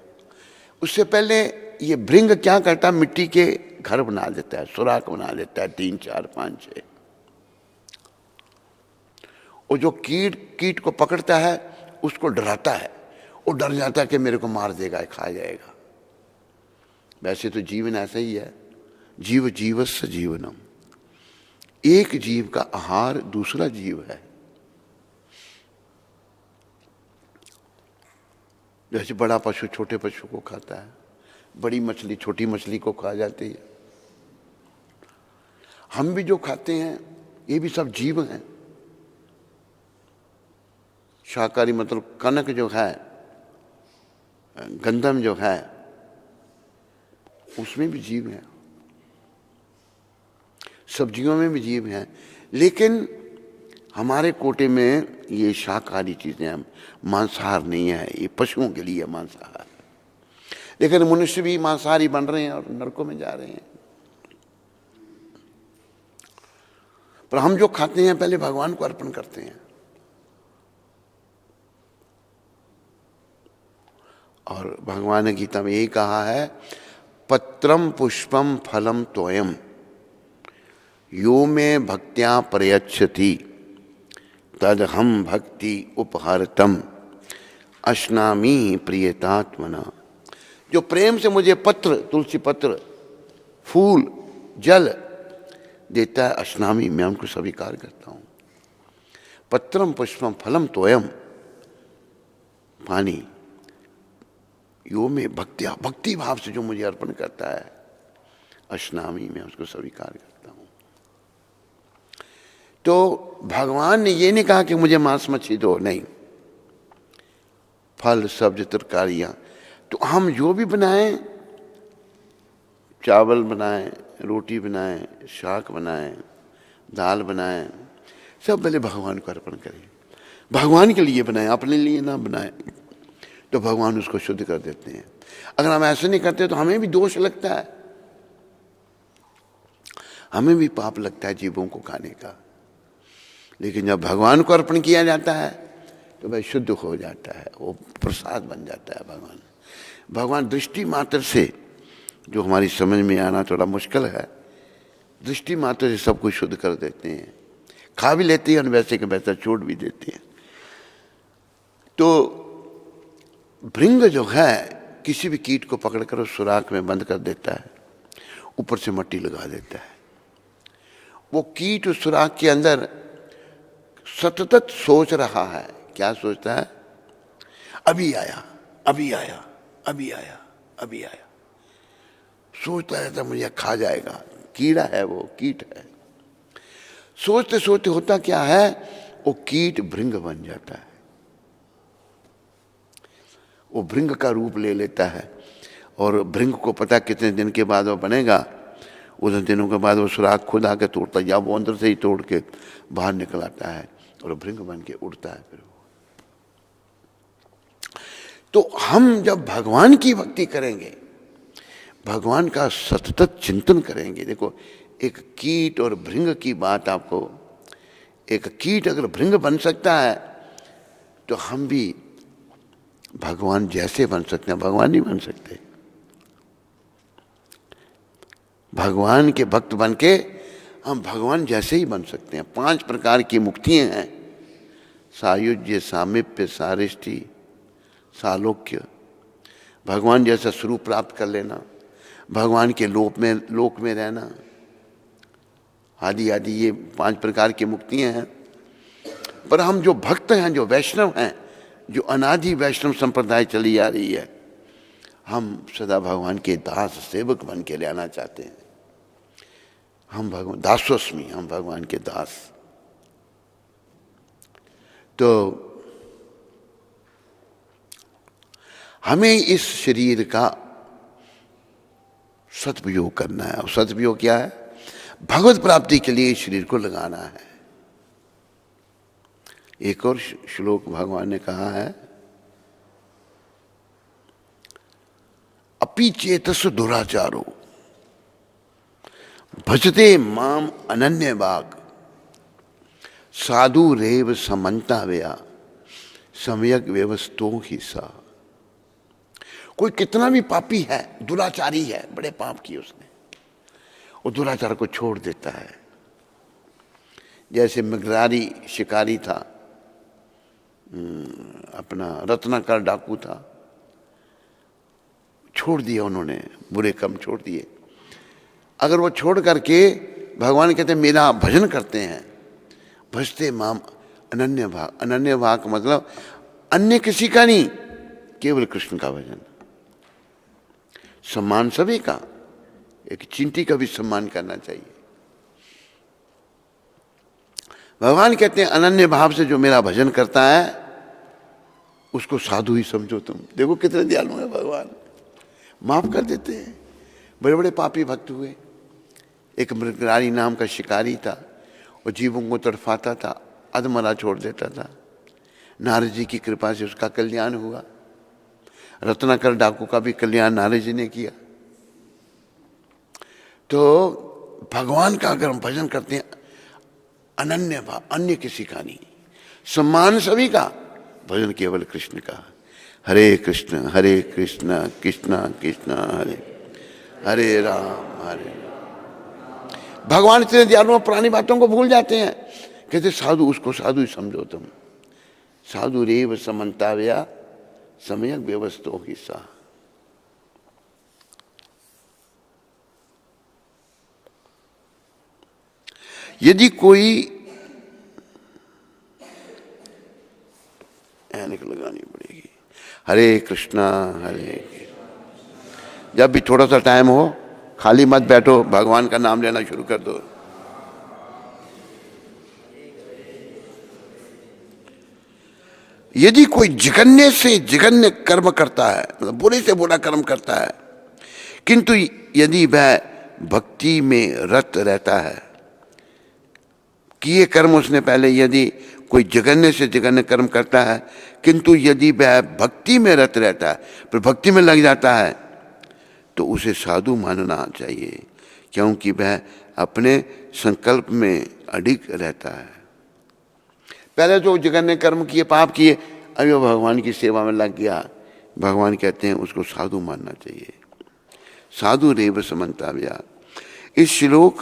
उससे पहले ये भृंग क्या करता है, मिट्टी के घर बना देता है, सुराख बना देता है 3, 4, 5, 6। और जो कीट को पकड़ता है उसको डराता है, वो डर जाता है कि मेरे को मार देगा, खा जाएगा। वैसे तो जीवन ऐसा ही है, जीव जीवस्य जीवनम। एक जीव का आहार दूसरा जीव है। जैसे बड़ा पशु छोटे पशु को खाता है, बड़ी मछली छोटी मछली को खा जाती है। हम भी जो खाते हैं ये भी सब जीव हैं। शाकाहारी मतलब कनक जो है, गंदम जो है, उसमें भी जीव हैं, सब्जियों में भी जीव हैं। लेकिन हमारे कोटे में ये शाकाहारी चीज़ें हैं, मांसाहार नहीं है। ये पशुओं के लिए मांसाहार है। लेकिन मनुष्य भी मांसाहारी बन रहे हैं और नरकों में जा रहे हैं। पर हम जो खाते हैं पहले भगवान को अर्पण करते हैं। और भगवान ने गीता में यही कहा है, पत्रम पुष्पम फलम तोयम यो में भक्त्या प्रयच्छति तद हम भक्ति उपहारतम अश्नामी प्रियतात्मना। जो प्रेम से मुझे पत्र, तुलसी पत्र, फूल, जल देता है, अश्नामी, मैं उनको स्वीकार करता हूं। पत्रम पुष्पम फलम तोयम, पानी, यो में भक्त्या, भक्ति भाव से जो मुझे अर्पण करता है, अश्नामी, मैं उसको स्वीकार करता हूं। तो भगवान ने ये नहीं कहा कि मुझे मांस मछली दो, नहीं, फल सब्ज तरकारियां, तो हम जो भी बनाएं, चावल बनाएं, रोटी बनाएं, शाक बनाएं, दाल बनाएं, सब पहले भगवान को अर्पण करें। भगवान के लिए बनाएं, अपने लिए ना बनाएं, तो भगवान उसको शुद्ध कर देते हैं। अगर हम ऐसे नहीं करते तो हमें भी दोष लगता है, हमें भी पाप लगता है जीवों को खाने का। लेकिन जब भगवान को अर्पण किया जाता है तो वह शुद्ध हो जाता है, वो प्रसाद बन जाता है। भगवान दृष्टि मात्र से, जो हमारी समझ में आना थोड़ा मुश्किल है, दृष्टि मात्र से सब कुछ शुद्ध कर देते हैं। खा भी लेते हैं और वैसे के वैसा छोड़ भी देते हैं। तो भृंग जो है किसी भी कीट को पकड़कर उस सुराख में बंद कर देता है, ऊपर से मट्टी लगा देता है। वो कीट उस सुराख के अंदर सतत सोच रहा है। क्या सोचता है? अभी आया, अभी आया, अभी आया, अभी आया। सोचता रहता मुझे खा जाएगा। कीड़ा है, वो कीट है। सोचते सोचते होता क्या है, वो कीट भृंग बन जाता है। वो भृंग का रूप ले लेता है और भृंग को पता कितने दिन के बाद वो बनेगा। उतने दिनों के बाद वो सुराख खुद आके तोड़ता है, या वो अंदर से ही तोड़ के बाहर निकल आता है और भृंग बन के उड़ता है। फिर तो हम जब भगवान की भक्ति करेंगे, भगवान का सतत चिंतन करेंगे। देखो, एक कीट और भृंग की बात आपको, एक कीट अगर भृंग बन सकता है तो हम भी भगवान जैसे बन सकते हैं। भगवान नहीं बन सकते। भगवान के भक्त बन के हम भगवान जैसे ही बन सकते हैं। 5 प्रकार की मुक्तियां हैं, सायुज्य, सामीप्य, सारिष्टि, सालोक्य। भगवान जैसा स्वरूप प्राप्त कर लेना, भगवान के लोक में रहना, आदि आदि, ये 5 प्रकार की मुक्तियां हैं। पर हम जो भक्त हैं, जो वैष्णव हैं, जो अनादि वैष्णव संप्रदाय चली आ रही है, हम सदा भगवान के दास सेवक बन के रहना चाहते हैं। हम भगवान दासोस्मि, हम भगवान के दास। तो हमें इस शरीर का सदुपयोग करना है। और सदुपयोग क्या है? भगवत प्राप्ति के लिए इस शरीर को लगाना है। एक और श्लोक भगवान ने कहा है, अपि चेतस दुराचारो भजते माम अनन्य भाग साधु रेव समन्ता व्या सम्यक व्यवस्थो ही सा। कोई कितना भी पापी है, दुराचारी है, बड़े पाप किए उसने, वो दुराचार को छोड़ देता है। जैसे मृगरारी शिकारी था, अपना रत्नाकर डाकू था, छोड़ दिया उन्होंने, बुरे काम छोड़ दिए। अगर वो छोड़ करके भगवान कहते हैं मेरा भजन करते हैं, भजते माम अनन्य भाग। अनन्य भाग का मतलब अन्य किसी का नहीं, केवल कृष्ण का भजन। सम्मान सभी का, एक चींटी का भी सम्मान करना चाहिए। भगवान कहते हैं अनन्य भाव से जो मेरा भजन करता है उसको साधु ही समझो तुम। देखो कितने दयालु है भगवान, माफ कर देते हैं। बड़े बड़े पापी भक्त हुए। एक मृगरारी नाम का शिकारी था, वो जीवों को तड़फाता था, अधमरा छोड़ देता था। नारद जी की कृपा से उसका कल्याण हुआ। रत्नाकर डाकू का भी कल्याण नारद जी ने किया। तो भगवान का अगर हम भजन करते हैं, अनन्य भाव, अन्य किसी का नहीं, सम्मान सभी का, भजन केवल कृष्ण का। हरे कृष्ण कृष्ण कृष्ण हरे हरे राम हरे राम। भगवान इतने दयालु, पुरानी बातों को भूल जाते हैं। कहते साधु, उसको साधु ही समझो तुम। साधु रेव समन्ताव्या सम्यक व्यवस्थो ही सा। यदि कोई ऐनक लगानी पड़ेगी। हरे कृष्णा हरे कृष्णा। जब भी थोड़ा सा टाइम हो, खाली मत बैठो, भगवान का नाम लेना शुरू कर दो। यदि कोई जघन्य से जघन्य कर्म करता है, मतलब बुरे से बुरा कर्म करता है, किंतु यदि वह भक्ति में रत रहता है, किए कर्म उसने पहले, यदि कोई जघन्य से जघन्य कर्म करता है, किंतु यदि वह भक्ति में रत रहता है, पर भक्ति में लग जाता है, तो उसे साधु मानना चाहिए, क्योंकि वह अपने संकल्प में अडिग रहता है। पहले तो जघन्य कर्म किए, पाप किए, अभी वो भगवान की सेवा में लग गया, भगवान कहते हैं उसको साधु मानना चाहिए। साधु रेव समन्ताव्या। इस श्लोक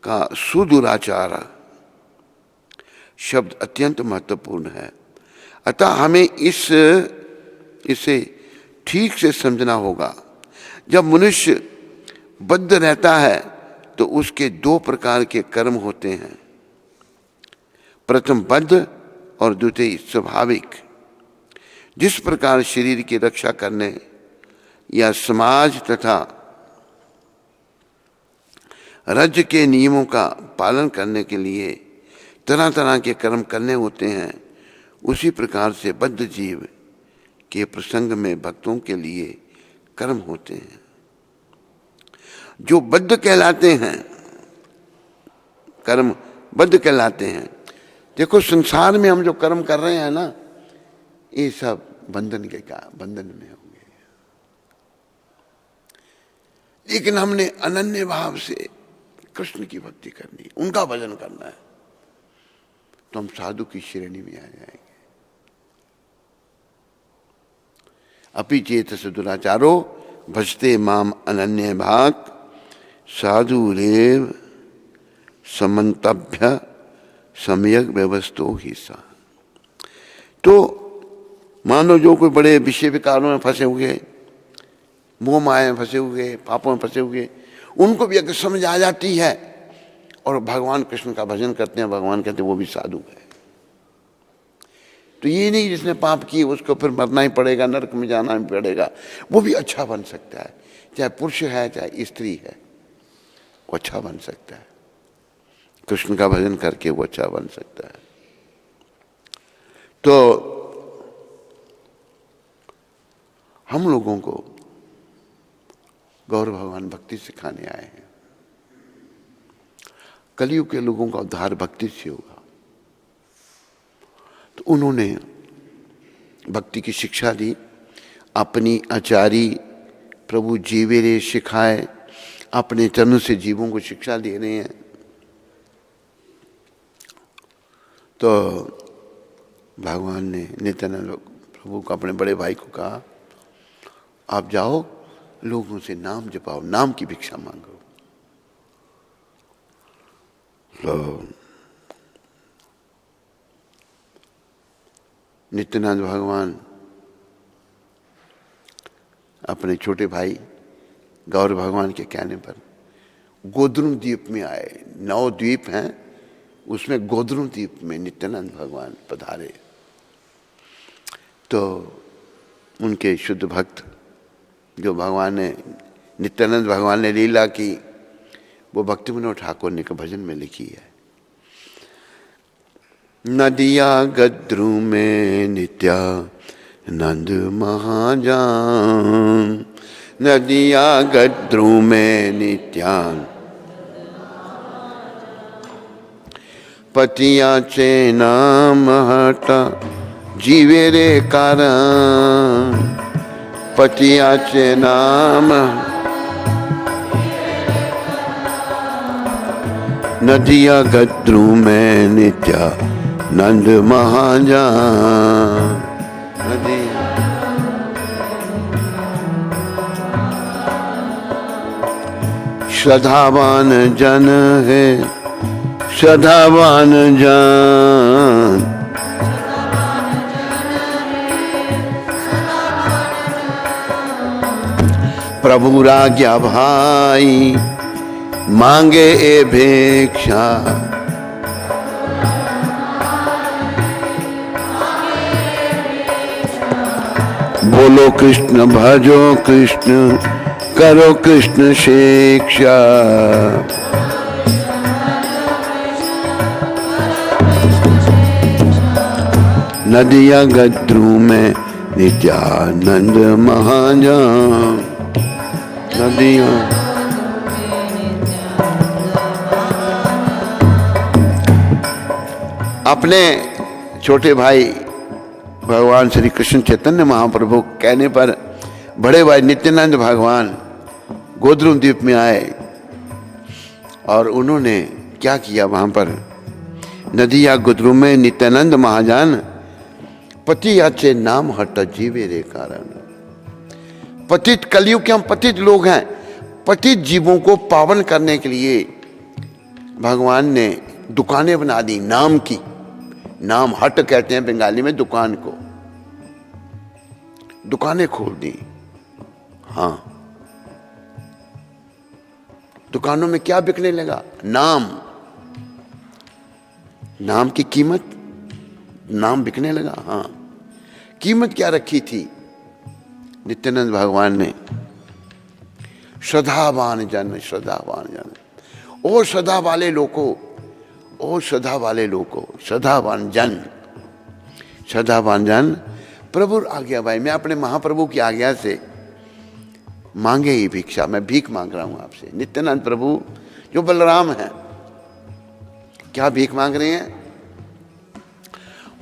का सुदुराचार शब्द अत्यंत महत्वपूर्ण है। अतः हमें इसे ठीक से समझना होगा। जब मनुष्य बद्ध रहता है तो उसके दो प्रकार के कर्म होते हैं, प्रथम बद्ध और द्वितीय स्वाभाविक। जिस प्रकार शरीर की रक्षा करने या समाज तथा राज्य के नियमों का पालन करने के लिए तरह तरह के कर्म करने होते हैं, उसी प्रकार से बद्ध जीव के प्रसंग में भक्तों के लिए कर्म होते हैं जो बद्ध कहलाते हैं, कर्म बद्ध कहलाते हैं। देखो संसार में हम जो कर्म कर रहे हैं ना, ये सब बंधन में होंगे, लेकिन हमने अनन्य भाव से कृष्ण की भक्ति करनी, उनका भजन करना है, तो हम साधु की श्रेणी में आ जाएंगे। अपि चेत दुराचारो भजते माम अनन्य भाग साधु रेव समन्तभ्य सम्यक व्यवस्थो ही सा। तो मान लो जो कोई बड़े विषय विकारों में फंसे हुए, मोह माया में फंसे हुए, पापों में फंसे हुए, उनको भी अगर समझ आ जाती है और भगवान कृष्ण का भजन करते हैं, भगवान कहते हैं वो भी साधु है। तो ये नहीं जिसने पाप किए उसको फिर मरना ही पड़ेगा, नरक में जाना ही पड़ेगा, वो भी अच्छा बन सकता है। चाहे पुरुष है चाहे स्त्री है, वो अच्छा बन सकता है, कृष्ण का भजन करके वो अच्छा बन सकता है। तो हम लोगों को गौर भगवान भक्ति सिखाने आए हैं। कलयुग के लोगों का उद्धार भक्ति से होगा, तो उन्होंने भक्ति की शिक्षा दी। अपनी आचारी प्रभु जीवेरे सिखाए, अपने चरण से जीवों को शिक्षा दे रहे हैं। तो भगवान ने नित्यानंद प्रभु को, अपने बड़े भाई को कहा, आप जाओ लोगों से नाम जपाओ, नाम की भिक्षा मांगो। तो नित्यानंद भगवान अपने छोटे भाई गौर भगवान के कहने पर गोद्रुम द्वीप में आए। 9 द्वीप हैं, उसमें गोद्रुम द्वीप में नित्यानंद भगवान पधारे। तो उनके शुद्ध भक्त जो भगवान ने, नित्यानंद भगवान ने लीला की, वो भक्ति विनोद ठाकुर ने के भजन में लिखी है। नदिया गद्रू में नित्यानंद महाजान, नदिया गद्रू में नित्यानंद पतिया चे नाम हटा जीवे रे कारण पतियाचे नाम नदिया गद्रू में नित्या नंद महाजान नदिया श्रद्धावान जन है श्रद्धावान जन प्रभु राज्ञा भाई मांगे ए भिक्षा बोलो कृष्ण भजो कृष्ण करो कृष्ण शिक्षा नदिया गद्रू में नित्यानंद महाजान नदिया अपने छोटे भाई भगवान श्री कृष्ण चैतन्य महाप्रभु कहने पर बड़े भाई नित्यानंद भगवान गोद्रुम द्वीप में आए और उन्होंने क्या किया वहां पर नदिया गोद्रुम में नित्यानंद महाजान पति याचे नाम हट जीवे रे कारण पतित कलयुग के हम पतित लोग हैं पतित जीवों को पावन करने के लिए भगवान ने दुकानें बना दी नाम की नाम हट कहते हैं बंगाली में दुकान को दुकानें खोल दी हाँ दुकानों में क्या बिकने लगा नाम नाम की कीमत नाम बिकने लगा हाँ कीमत क्या रखी थी नित्यानंद भगवान ने श्रद्धावान जन ओ श्रद्धा वाले लोगों ओ श्रद्धा वाले लोगों श्रद्धावान जन प्रभु आज्ञा भाई मैं अपने महाप्रभु की आज्ञा से मांगे ही भिक्षा मैं भीख मांग रहा हूं आपसे नित्यानंद प्रभु जो बलराम है क्या भीख मांग रहे हैं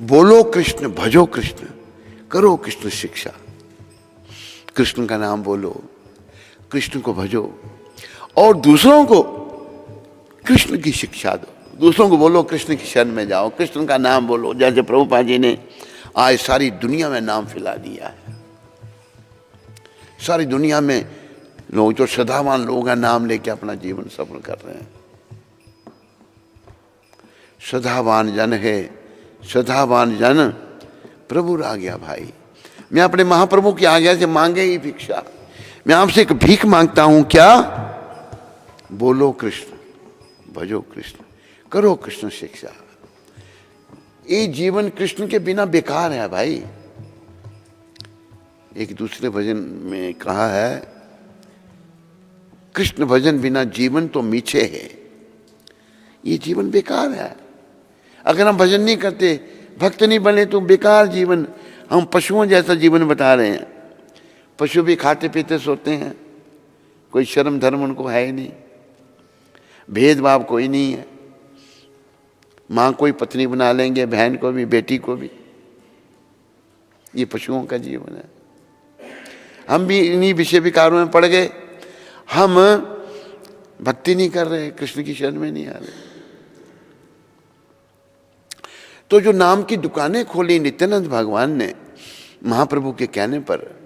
बोलो कृष्ण भजो कृष्ण करो कृष्ण शिक्षा कृष्ण का नाम बोलो कृष्ण को भजो और दूसरों को कृष्ण की शिक्षा दो दूसरों को बोलो कृष्ण की शरण में जाओ कृष्ण का नाम बोलो जैसे प्रभुपाद जी ने आज सारी दुनिया में नाम फैला दिया है सारी दुनिया में लोग जो श्रद्धावान लोग हैं नाम लेके अपना जीवन सफल कर रहे हैं श्रद्धावान जन है श्रद्धावान जन प्रभु आ गया भाई मैं अपने महाप्रभु की आज्ञा से मांगे ही भिक्षा मैं आपसे एक भीख मांगता हूं क्या बोलो कृष्ण भजो कृष्ण करो कृष्ण शिक्षा ये जीवन कृष्ण के बिना बेकार है भाई एक दूसरे भजन में कहा है कृष्ण भजन बिना जीवन तो मीठे है ये जीवन बेकार है अगर हम भजन नहीं करते भक्त नहीं बने तो बेकार जीवन हम पशुओं जैसा जीवन बता रहे हैं पशु भी खाते पीते सोते हैं कोई शर्म धर्म उनको है ही नहीं भेदभाव कोई नहीं है माँ कोई पत्नी बना लेंगे बहन को भी बेटी को भी ये पशुओं का जीवन है हम भी इन्हीं विषय विकारों में पड़ गए हम भक्ति नहीं कर रहे कृष्ण की शरण में नहीं आ रहे तो जो नाम की दुकानें खोली नित्यानंद भगवान ने महाप्रभु के कहने पर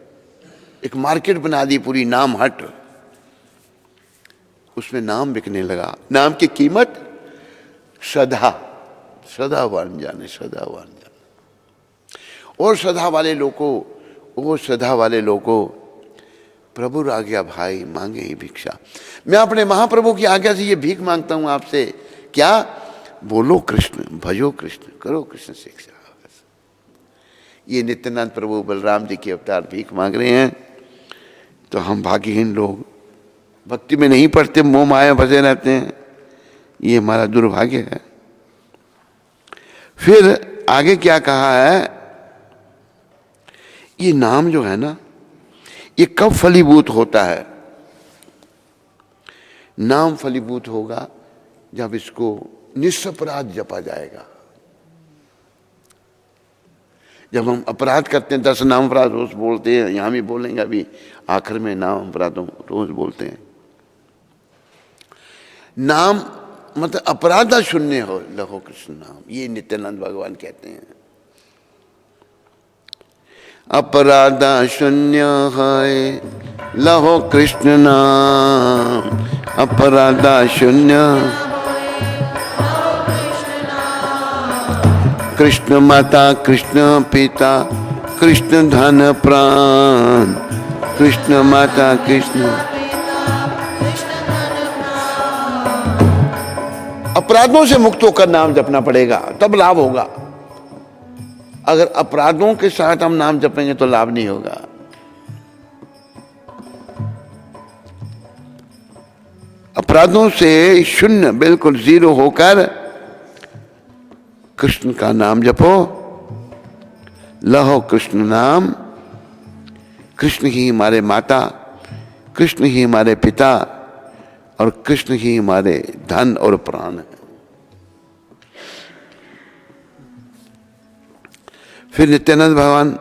एक मार्केट बना दी पूरी नाम हट उसमें नाम बिकने लगा नाम की कीमत श्रद्धावान जाने और श्रद्धा वाले लोगों प्रभु आज्ञा भाई मांगे ही भिक्षा मैं अपने महाप्रभु की आज्ञा से ये भीख मांगता हूं आपसे क्या बोलो कृष्ण भजो कृष्ण करो कृष्ण शिक्षा ये नित्यानंद प्रभु बलराम जी के अवतार भीख मांग रहे हैं तो हम भाग्यहीन लोग भक्ति में नहीं पढ़ते मोह माया फंसे रहते हैं ये हमारा दुर्भाग्य है फिर आगे क्या कहा है ये नाम जो है ना ये कब फलीभूत होता है नाम फलीभूत होगा जब इसको निस्सपराध जपा जाएगा जब हम अपराध करते हैं 10 नाम अपराध रोज बोलते हैं, यहाँ भी बोलेंगे अभी आखिर में, नाम अपराधों रोज बोलते हैं। नाम मतलब अपराधा शून्य हो लहो कृष्ण नाम, ये नित्यानंद भगवान कहते हैं। अपराधा शून्य है लहो कृष्ण नाम, अपराधा शून्य कृष्ण माता कृष्ण पिता कृष्ण धन प्राण, कृष्ण माता कृष्ण। अपराधों से मुक्त होकर नाम जपना पड़ेगा, तब लाभ होगा। अगर अपराधों के साथ हम नाम जपेंगे तो लाभ नहीं होगा। अपराधों से शून्य, बिल्कुल जीरो होकर कृष्ण का नाम जपो। लहो कृष्ण नाम, कृष्ण ही हमारे माता, कृष्ण ही हमारे पिता और कृष्ण ही हमारे धन और प्राण है। फिर नित्यानंद भगवान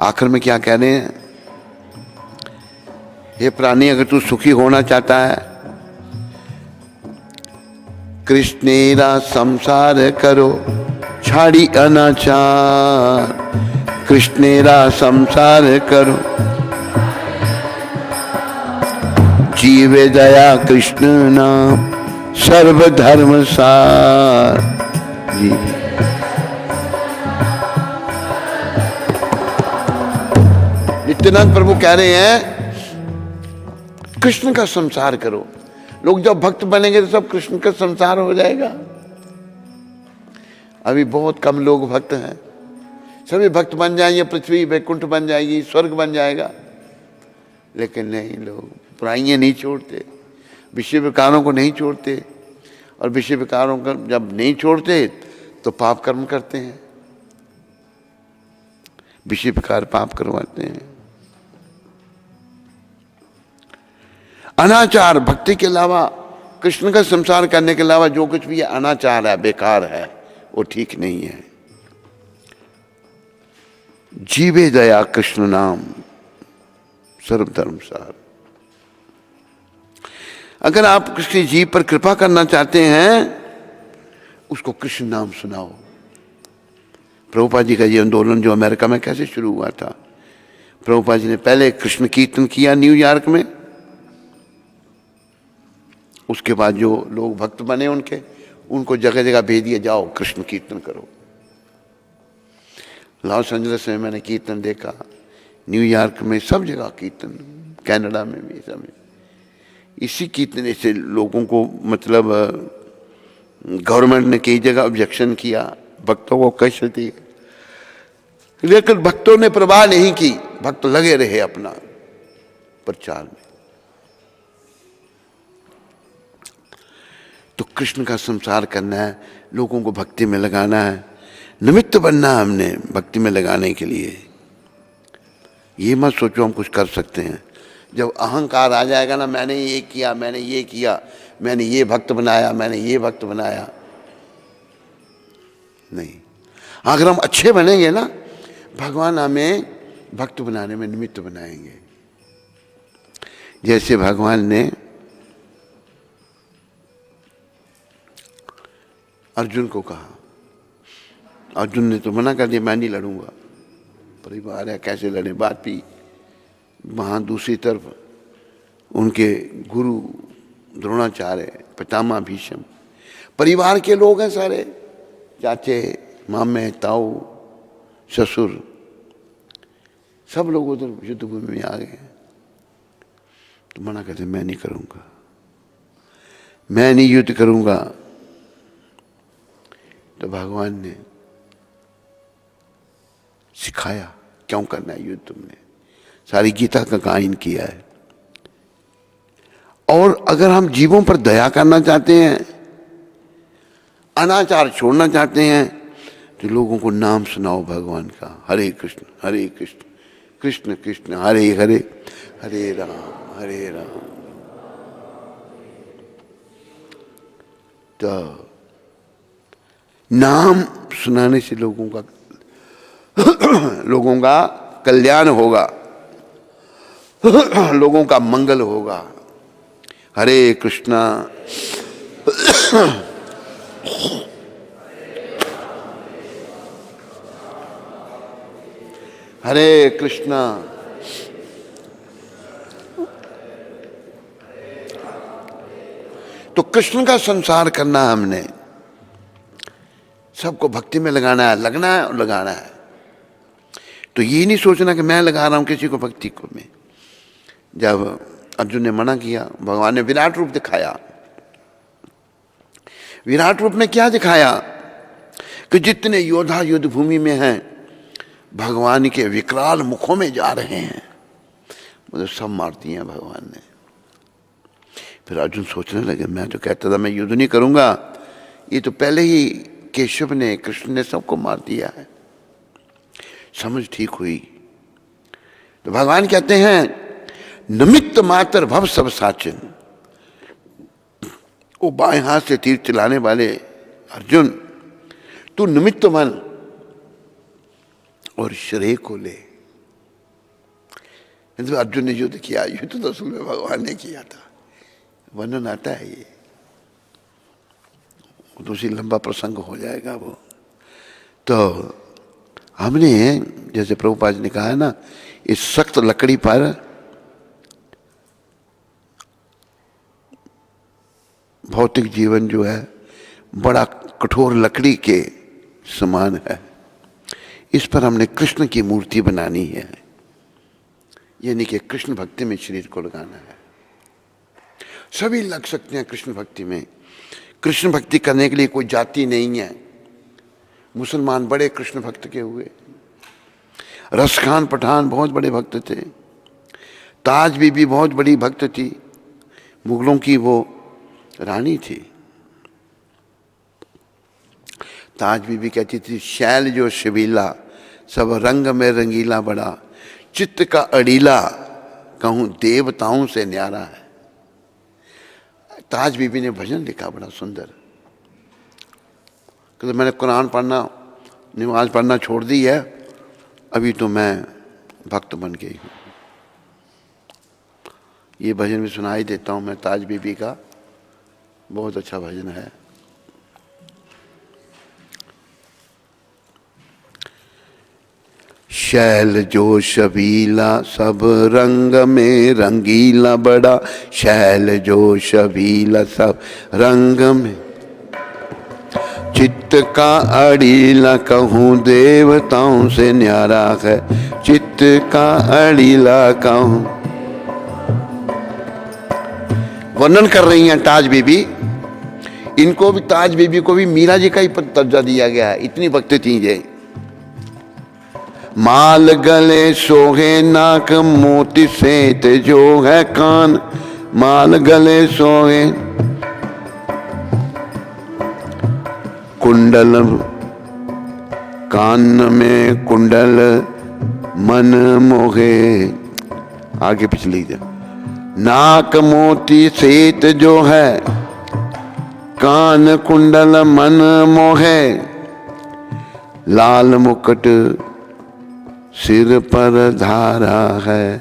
आखिर में क्या कह रहे हैं? हे प्राणी, अगर तू सुखी होना चाहता है, कृष्णेरा संसार करो छाड़ी अनाचार, कृष्णेरा संसार करो जीवे दया कृष्ण नाम सर्व धर्म सार। जी नित्यानंद प्रभु कह रहे हैं कृष्ण का संसार करो। लोग जब भक्त बनेंगे तो सब कृष्ण का संसार हो जाएगा। अभी बहुत कम लोग भक्त हैं, सभी भक्त बन जाएंगे, पृथ्वी वैकुंठ बन जाएगी, स्वर्ग बन जाएगा। लेकिन नहीं, लोग बुराइयां नहीं छोड़ते, विषय विकारों को नहीं छोड़ते, और विषय विकारों को जब नहीं छोड़ते तो पाप कर्म करते हैं, विषय विकार पाप करवाते हैं। अनाचार, भक्ति के अलावा, कृष्ण का संसार करने के अलावा जो कुछ भी अनाचार है, बेकार है, वो ठीक नहीं है। जीवे दया कृष्ण नाम सर्वधर्म सार। अगर आप किसी जीव पर कृपा करना चाहते हैं, उसको कृष्ण नाम सुनाओ। प्रभुपाद जी का ये आंदोलन जो अमेरिका में कैसे शुरू हुआ था, प्रभुपाद जी ने पहले कृष्ण कीर्तन किया न्यूयॉर्क में, उसके बाद जो लोग भक्त बने उनको जगह जगह भेज दिया, जाओ कृष्ण कीर्तन करो। लॉस एंजलिस में मैंने कीर्तन देखा, न्यूयॉर्क में, सब जगह कीर्तन, कनाडा में भी सब। इसी कीर्तन से लोगों को, मतलब गवर्नमेंट ने कई जगह ऑब्जेक्शन किया, भक्तों को कष्ट दी, लेकिन भक्तों ने परवाह नहीं की, भक्त लगे रहे अपना प्रचार में। तो कृष्ण का संसार करना है, लोगों को भक्ति में लगाना है, निमित्त बनना है हमने भक्ति में लगाने के लिए। ये मत सोचो हम कुछ कर सकते हैं। जब अहंकार आ जाएगा ना, मैंने ये किया, मैंने ये किया, मैंने ये भक्त बनाया, मैंने ये भक्त बनाया, नहीं। अगर हम अच्छे बनेंगे ना, भगवान हमें भक्त बनाने में निमित्त बनाएंगे। जैसे भगवान ने अर्जुन को कहा, अर्जुन ने तो मना कर दिया, मैं नहीं लड़ूंगा, परिवार है कैसे लड़े, बात भी। वहाँ दूसरी तरफ उनके गुरु द्रोणाचार्य, पितामह भीष्म, परिवार के लोग हैं सारे, चाचे, मामे, ताऊ, ससुर, सब लोग उधर युद्ध भूमि में आ गए। तो मना करते, मैं नहीं करूंगा, मैं नहीं युद्ध करूंगा। तो भगवान ने सिखाया क्यों करना है युद्ध, तुमने सारी गीता का गायन किया है। और अगर हम जीवों पर दया करना चाहते हैं, अनाचार छोड़ना चाहते हैं, तो लोगों को नाम सुनाओ भगवान का, हरे कृष्ण कृष्ण कृष्ण हरे हरे, हरे राम। तो नाम सुनाने से लोगों का लोगों का कल्याण होगा, लोगों का मंगल होगा। हरे कृष्णा। हरे कृष्णा। तो कृष्ण का संसार करना है हमने, सबको भक्ति में लगाना है, लगना है और लगाना है। तो ये नहीं सोचना कि मैं लगा रहा हूं किसी को भक्ति को में। जब अर्जुन ने मना किया, भगवान ने विराट रूप दिखाया। विराट रूप में क्या दिखाया कि जितने योद्धा युद्ध भूमि में हैं भगवान के विकराल मुखों में जा रहे हैं, मतलब सब मार दिए हैं भगवान ने। फिर अर्जुन सोचने लगे, मैं तो कहता था मैं युद्ध नहीं करूंगा, ये तो पहले ही केशव ने, कृष्ण ने सबको मार दिया है। समझ ठीक हुई। तो भगवान कहते हैं निमित्त मात्र भव सब साचिन। वो बाएं हाथ से तीर चलाने वाले अर्जुन, तू निमित्त बन और श्रेय को ले। तो अर्जुन ने युद्ध किया, युद्ध तो असल में भगवान ने किया था, वर्णन आता है ये, दूसरी लंबा प्रसंग हो जाएगा वो। तो हमने जैसे प्रभुपाद ने कहा है ना, इस सख्त लकड़ी पर भौतिक जीवन जो है बड़ा कठोर लकड़ी के समान है, इस पर हमने कृष्ण की मूर्ति बनानी है, यानी कि कृष्ण भक्ति में शरीर को लगाना है। सभी लग सकते हैं कृष्ण भक्ति में। कृष्ण भक्ति करने के लिए कोई जाति नहीं है। मुसलमान बड़े कृष्ण भक्त के हुए, रसखान पठान बहुत बड़े भक्त थे, ताज बीबी बहुत बड़ी भक्त थी, मुगलों की वो रानी थी। ताज बीबी कहती थी शैल जो शबीला सब रंग में रंगीला बड़ा, चित्त का अड़ीला कहूं देवताओं से न्यारा है। ताज बीबी ने भजन लिखा बड़ा सुंदर, कि मैंने कुरान पढ़ना, नमाज पढ़ना छोड़ दी है, अभी तो मैं भक्त बन गई हूँ। ये भजन भी सुनाई देता हूँ मैं, ताज बीबी का बहुत अच्छा भजन है। शैल जो शबीला सब रंग में रंगीला बड़ा, शैल जो शबीला सब रंग में, चित्त का अड़ीला कहूँ देवताओं से न्यारा है, चित्त का अड़ीला कहूँ। वर्णन कर रही हैं ताज बीबी। इनको भी, ताज बीबी को भी मीरा जी का ही दर्जा दिया गया है, इतनी भक्त थी ये। माल गले सोहे नाक मोती सेत जो है कान, माल गले सोहे कुंडल कान में कुंडल मन मोहे। आगे पिछली जा, नाक मोती सेत जो है, कान कुंडल मन मोहे, लाल मुकुट सिर पर धारा है।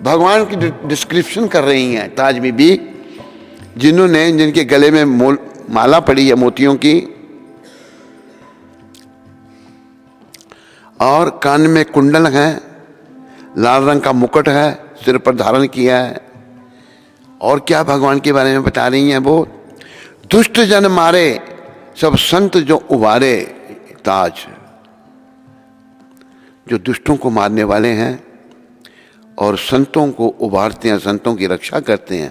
भगवान की डिस्क्रिप्शन कर रही हैं ताज बीबी, जिन्होंने, जिनके गले में माला पड़ी है मोतियों की, और कान में कुंडल है, लाल रंग का मुकुट है, सिर पर धारण किया है। और क्या भगवान के बारे में बता रही हैं वो, दुष्ट जन मारे सब संत जो उबारे ताज। जो दुष्टों को मारने वाले हैं और संतों को उबारते हैं, संतों की रक्षा करते हैं।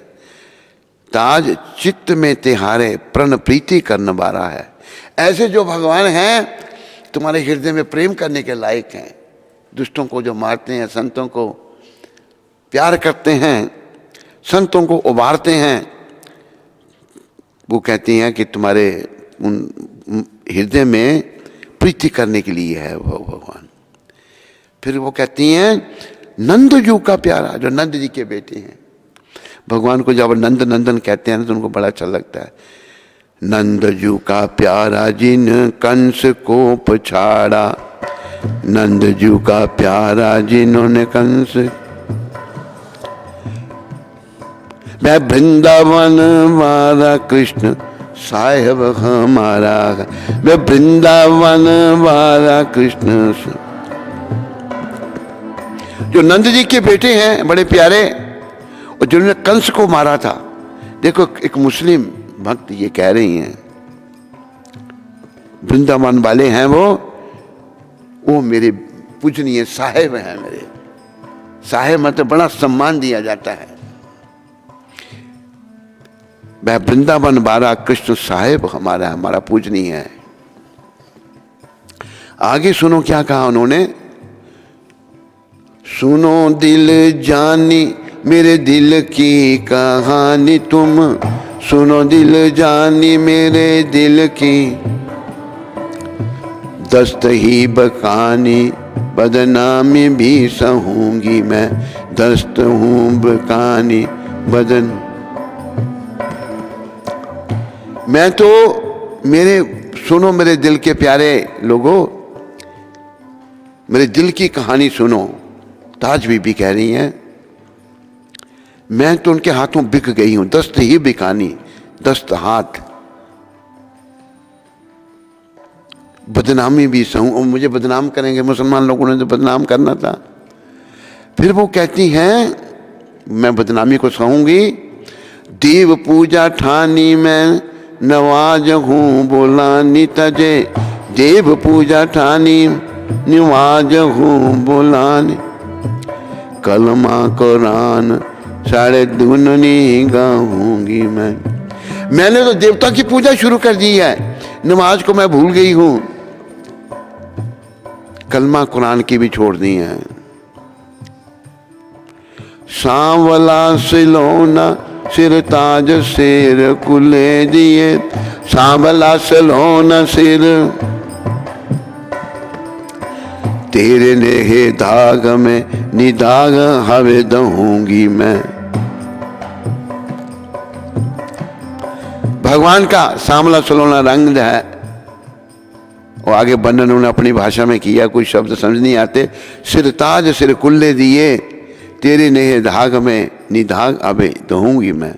ताज चित्त में तिहारे प्रण प्रीति करने वाला है। ऐसे जो भगवान हैं तुम्हारे हृदय में प्रेम करने के लायक हैं। दुष्टों को जो मारते हैं, संतों को प्यार करते हैं, संतों को उबारते हैं, वो कहती हैं कि तुम्हारे उन हृदय में प्रीति करने के लिए है वो भगवान। फिर वो कहती हैं नंद जू का प्यारा, जो नंद जी के बेटे हैं। भगवान को जब नंद नंदन कहते हैं ना तो उनको बड़ा अच्छा लगता है। नंदजू का प्यारा जिन कंस को पछाड़ा, नंदजू का प्यारा जिन्होंने कंस। मैं वृंदावन वाला कृष्ण साहेब हमारा, मैं वृंदावन वाला कृष्ण। जो नंद जी के बेटे हैं बड़े प्यारे, और जिन्होंने कंस को मारा था। देखो एक मुस्लिम भक्त ये कह रही हैं, वृंदावन वाले हैं वो मेरे पूजनीय साहेब हैं। मेरे साहेब मतलब बड़ा सम्मान दिया जाता है। वह वृंदावन वाला कृष्ण साहेब हमारा पूजनीय है। आगे सुनो क्या कहा उन्होंने। सुनो दिल जानी मेरे दिल की कहानी तुम, सुनो दिल जानी मेरे दिल की, दस्त ही बकानी बदनामी भी सहूंगी मैं, दस्त हूं बकानी बदन। मैं तो सुनो मेरे दिल के प्यारे लोगों, मेरे दिल की कहानी सुनो। ताज बीबी कह रही हैं, मैं तो उनके हाथों बिक गई हूं, दस्त ही बिकानी, दस्त हाथ, बदनामी भी सहूं। और मुझे बदनाम करेंगे, मुसलमान लोगों ने तो बदनाम करना था। फिर वो कहती हैं मैं बदनामी को सहूंगी। देव पूजा ठानी मैं नवाज हूं बोलानी तजे, देव पूजा ठानी नवाज हूं बोलानी, कलमा कुरान साढ़े दुननी गाऊंगी मैं। मैंने तो देवता की पूजा शुरू कर दी है, नमाज को मैं भूल गई हूं, कलमा कुरान की भी छोड़ दी है। सांवला सिलोना सिर ताज सिर कुले दिए, सांवला सिलोना सिर तेरे नेहे दाग में निदाग हवे दहूंगी मैं। भगवान का सांवला सलोना रंग है। और आगे वर्णन उन्होंने अपनी भाषा में किया, कोई शब्द समझ नहीं आते। सिर ताज सिर कुल्ले दिए, तेरे नेह धाग में निधाग अबे दहूंगी मैं।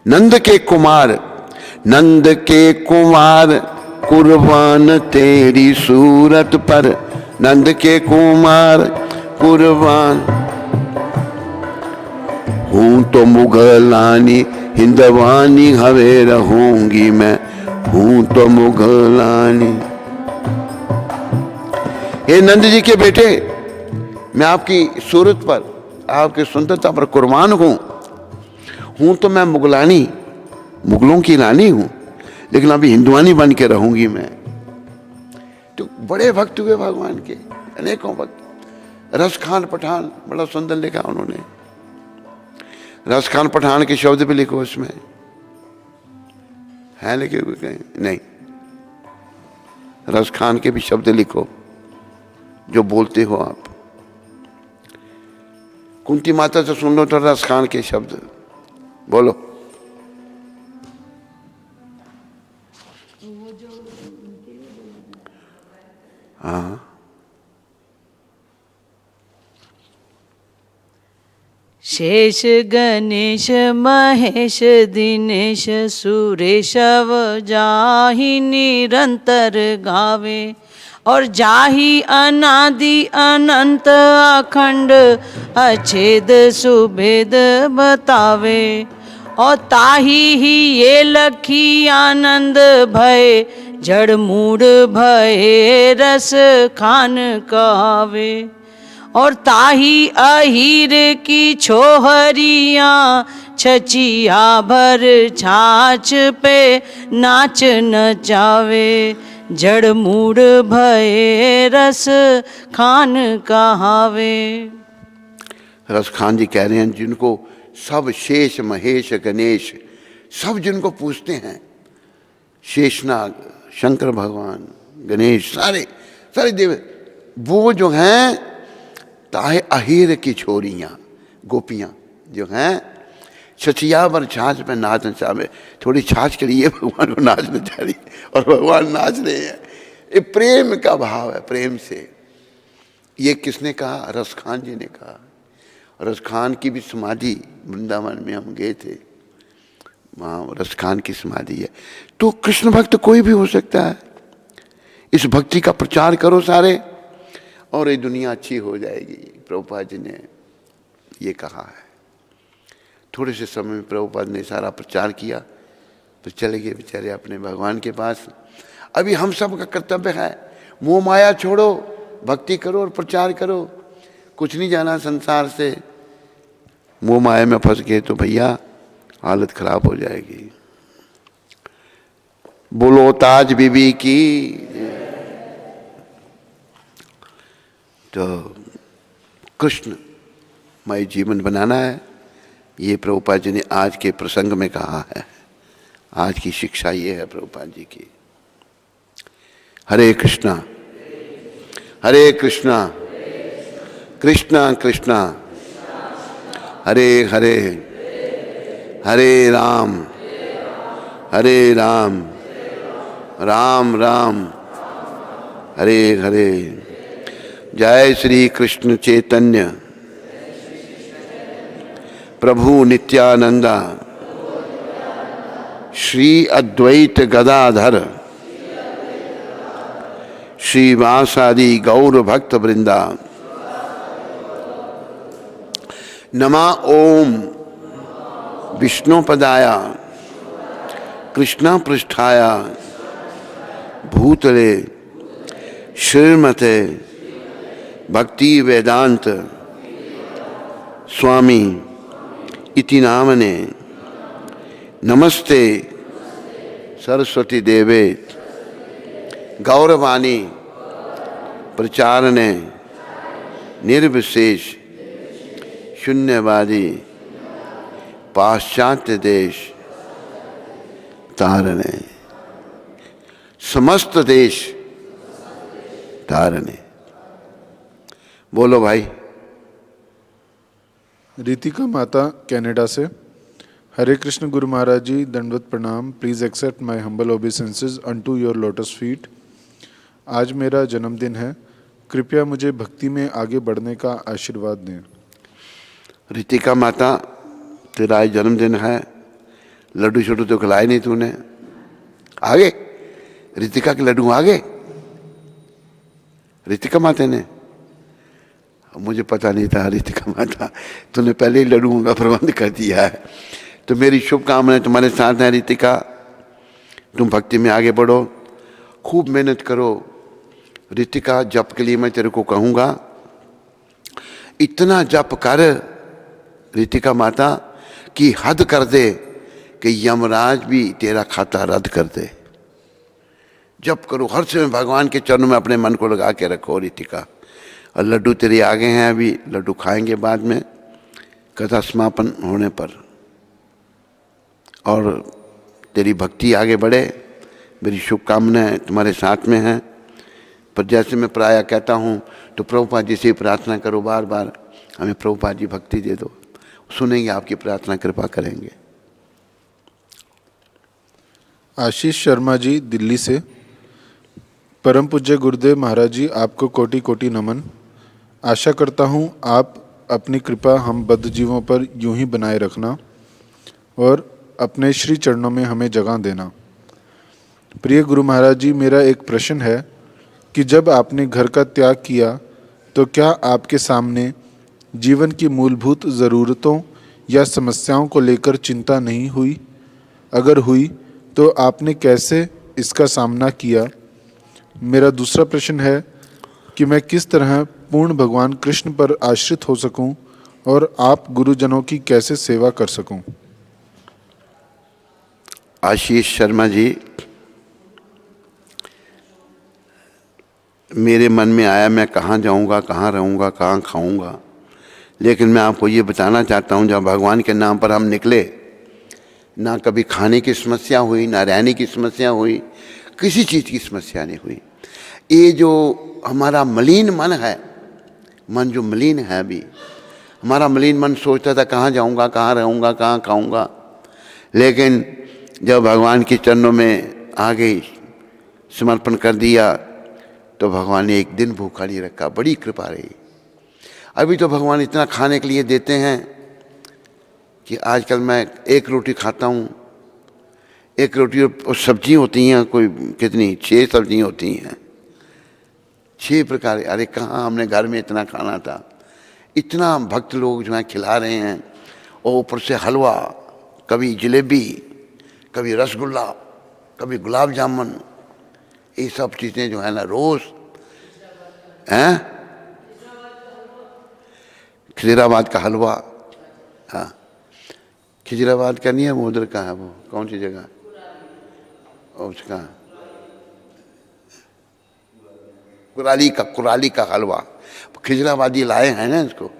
नंद के कुमार, नंद के कुमार कुर्बान तेरी सूरत पर, नंद के कुमार कुर्बान। हूं तो मुगलानी हिंदवानी हवे रहूंगी मैं, हूं तो मुगलानी। हे नंद जी के बेटे, मैं आपकी सूरत पर, आपकी सुंदरता पर कुर्बान हूं तो मैं मुगलानी, मुगलों की रानी हूं, लेकिन अभी हिंदुआनी बन के रहूंगी मैं। तो बड़े भक्त हुए भगवान के, अनेकों भक्त। रस खान पठान बड़ा सुंदर लिखा उन्होंने। रस खान पठान के शब्द भी लिखो उसमें, है लिखे हुए कहीं? नहीं, रस खान के भी शब्द लिखो जो बोलते हो आप। कुंती माता से सुन लो तो रस खान के शब्द बोलो। हाँ, शेष गणेश महेश दिनेश सुरेश जाहि निरंतर गावे, और जाहि अनादि अनंत अखंड अछेद सुभेद बतावे। और ताही ही ये लखी आनंद भय, जड़ मूड भय रस खान कहावे। और ताही अहीर की छोहरियाँ छचिया भर छाछ पे नाच नचावे। जड़ मूड भय रस खान कहावे। रस खान जी कह रहे हैं जिनको सब शेष महेश गणेश सब जिनको पूछते हैं, शेषनाग शंकर भगवान गणेश सारे सारे देव, वो जो हैं ताहे अहीर की छोरियां गोपियां जो हैं छचियावर छाछ में नाच नचावे, थोड़ी छाछ के लिए भगवान को नाच नचा रही और भगवान नाच रहे हैं। ये प्रेम का भाव है, प्रेम से। ये किसने कहा? रसखान जी ने कहा। रसखान की भी समाधि वृंदावन में हम गए थे, वहाँ रसखान की समाधि है। तो कृष्ण भक्त कोई भी हो सकता है। इस भक्ति का प्रचार करो सारे, और ये दुनिया अच्छी हो जाएगी। प्रभुपाद जी ने ये कहा है। थोड़े से समय में प्रभुपाद ने सारा प्रचार किया, तो चले गए बेचारे अपने भगवान के पास। अभी हम सब का कर्तव्य है, मोह माया छोड़ो, भक्ति करो और प्रचार करो। कुछ नहीं जाना संसार से। मोह माया में फंस गए तो भैया हालत खराब हो जाएगी। बोलो ताज बीबी की। तो कृष्णमय जीवन बनाना है, ये प्रभुपाद जी ने आज के प्रसंग में कहा है। आज की शिक्षा ये है प्रभुपाद जी की। हरे कृष्णा हरे कृष्णा कृष्णा कृष्णा हरे हरे, हरे राम राम राम हरे हरे। जय श्री कृष्ण चैतन्य प्रभु नित्यानंदा श्री अद्वैत गदाधर श्रीवासादि गौर भक्त वृंदा। नमा ओम विष्णुपदाया कृष्णा पृष्ठाया भूतले श्रीमते भक्ति वेदांत स्वामी इति नामने। नमस्ते सरस्वती देवे गौरवाणी प्रचारणे निर्विशेष शून्यवादी पाश्चात्य देश तारणे। समस्त देश तारणे। बोलो भाई। रितिका माता कनाडा से। हरे कृष्ण गुरु महाराज जी, दंडवत प्रणाम। Please accept my humble obeisances unto your lotus feet. आज मेरा जन्मदिन है, कृपया मुझे भक्ति में आगे बढ़ने का आशीर्वाद दें। रितिका माता, तेरा आज जन्मदिन है, लड्डू छोटू तो खिलाए नहीं तूने। आगे रितिका के लड्डू आगे रितिका माता ने, मुझे पता नहीं था। रितिका माता, तूने पहले ही लड्डुओं का प्रबंध कर दिया है। तो मेरी शुभकामनाएं तुम्हारे साथ हैं रितिका। तुम भक्ति में आगे बढ़ो, खूब मेहनत करो। रितिका, जप के लिए मैं तेरे को कहूँगा, इतना जप कर रितिका माता कि हद कर दे कि यमराज भी तेरा खाता रद्द कर दे। जप करो, हर समय भगवान के चरणों में अपने मन को लगा के रखो रितिका। और लड्डू तेरे आगे हैं, अभी लड्डू खाएंगे बाद में कथा समापन होने पर। और तेरी भक्ति आगे बढ़े, मेरी शुभकामनाएं तुम्हारे साथ में हैं। पर जैसे मैं प्रायः कहता हूँ, तो प्रभुपाद जी से प्रार्थना करो बार बार, हमें प्रभुपाद जी भक्ति दे दो। सुनेंगे आपकी प्रार्थना, कृपा करेंगे। आशीष शर्मा जी, दिल्ली से। परम पूज्य गुरुदेव महाराज जी, आपको कोटि कोटि नमन। आशा करता हूँ आप अपनी कृपा हम बद्ध जीवों पर यूं ही बनाए रखना और अपने श्री चरणों में हमें जगह देना। प्रिय गुरु महाराज जी, मेरा एक प्रश्न है कि जब आपने घर का त्याग किया तो क्या आपके सामने जीवन की मूलभूत ज़रूरतों या समस्याओं को लेकर चिंता नहीं हुई? अगर हुई तो आपने कैसे इसका सामना किया? मेरा दूसरा प्रश्न है कि मैं किस तरह पूर्ण भगवान कृष्ण पर आश्रित हो सकूं और आप गुरुजनों की कैसे सेवा कर सकूं? आशीष शर्मा जी, मेरे मन में आया मैं कहाँ जाऊँगा, कहाँ रहूँगा, कहाँ खाऊँगा। लेकिन मैं आपको ये बताना चाहता हूँ, जब भगवान के नाम पर हम निकले, ना कभी खाने की समस्या हुई, ना रहने की समस्या हुई, किसी चीज़ की समस्या नहीं हुई। ये जो हमारा मलिन मन है, मन जो मलिन है अभी, हमारा मलिन मन सोचता था कहाँ जाऊँगा, कहाँ रहूँगा, कहाँ खाऊँगा। लेकिन जब भगवान के चरणों में आ गई, समर्पण कर दिया, तो भगवान ने एक दिन भूखा नहीं रखा। बड़ी कृपा रही। अभी तो भगवान इतना खाने के लिए देते हैं कि आजकल मैं एक रोटी खाता हूँ। एक रोटी और सब्जी होती हैं, कोई कितनी 6 सब्जी होती हैं, 6 प्रकार। अरे कहाँ हमने घर में इतना खाना था। इतना भक्त लोग जो हैं खिला रहे हैं, और ऊपर से हलवा, कभी जलेबी, कभी रसगुल्ला, कभी गुलाब जामुन, ये सब चीज़ें जो है ना रोज़ हैं। खिजराबाद का हलवा, हाँ खिजराबाद का नहीं है, वो उधर का है। वो कौन सी जगह उसका, कुराली का हलवा। खिजराबादी लाए हैं ना इसको,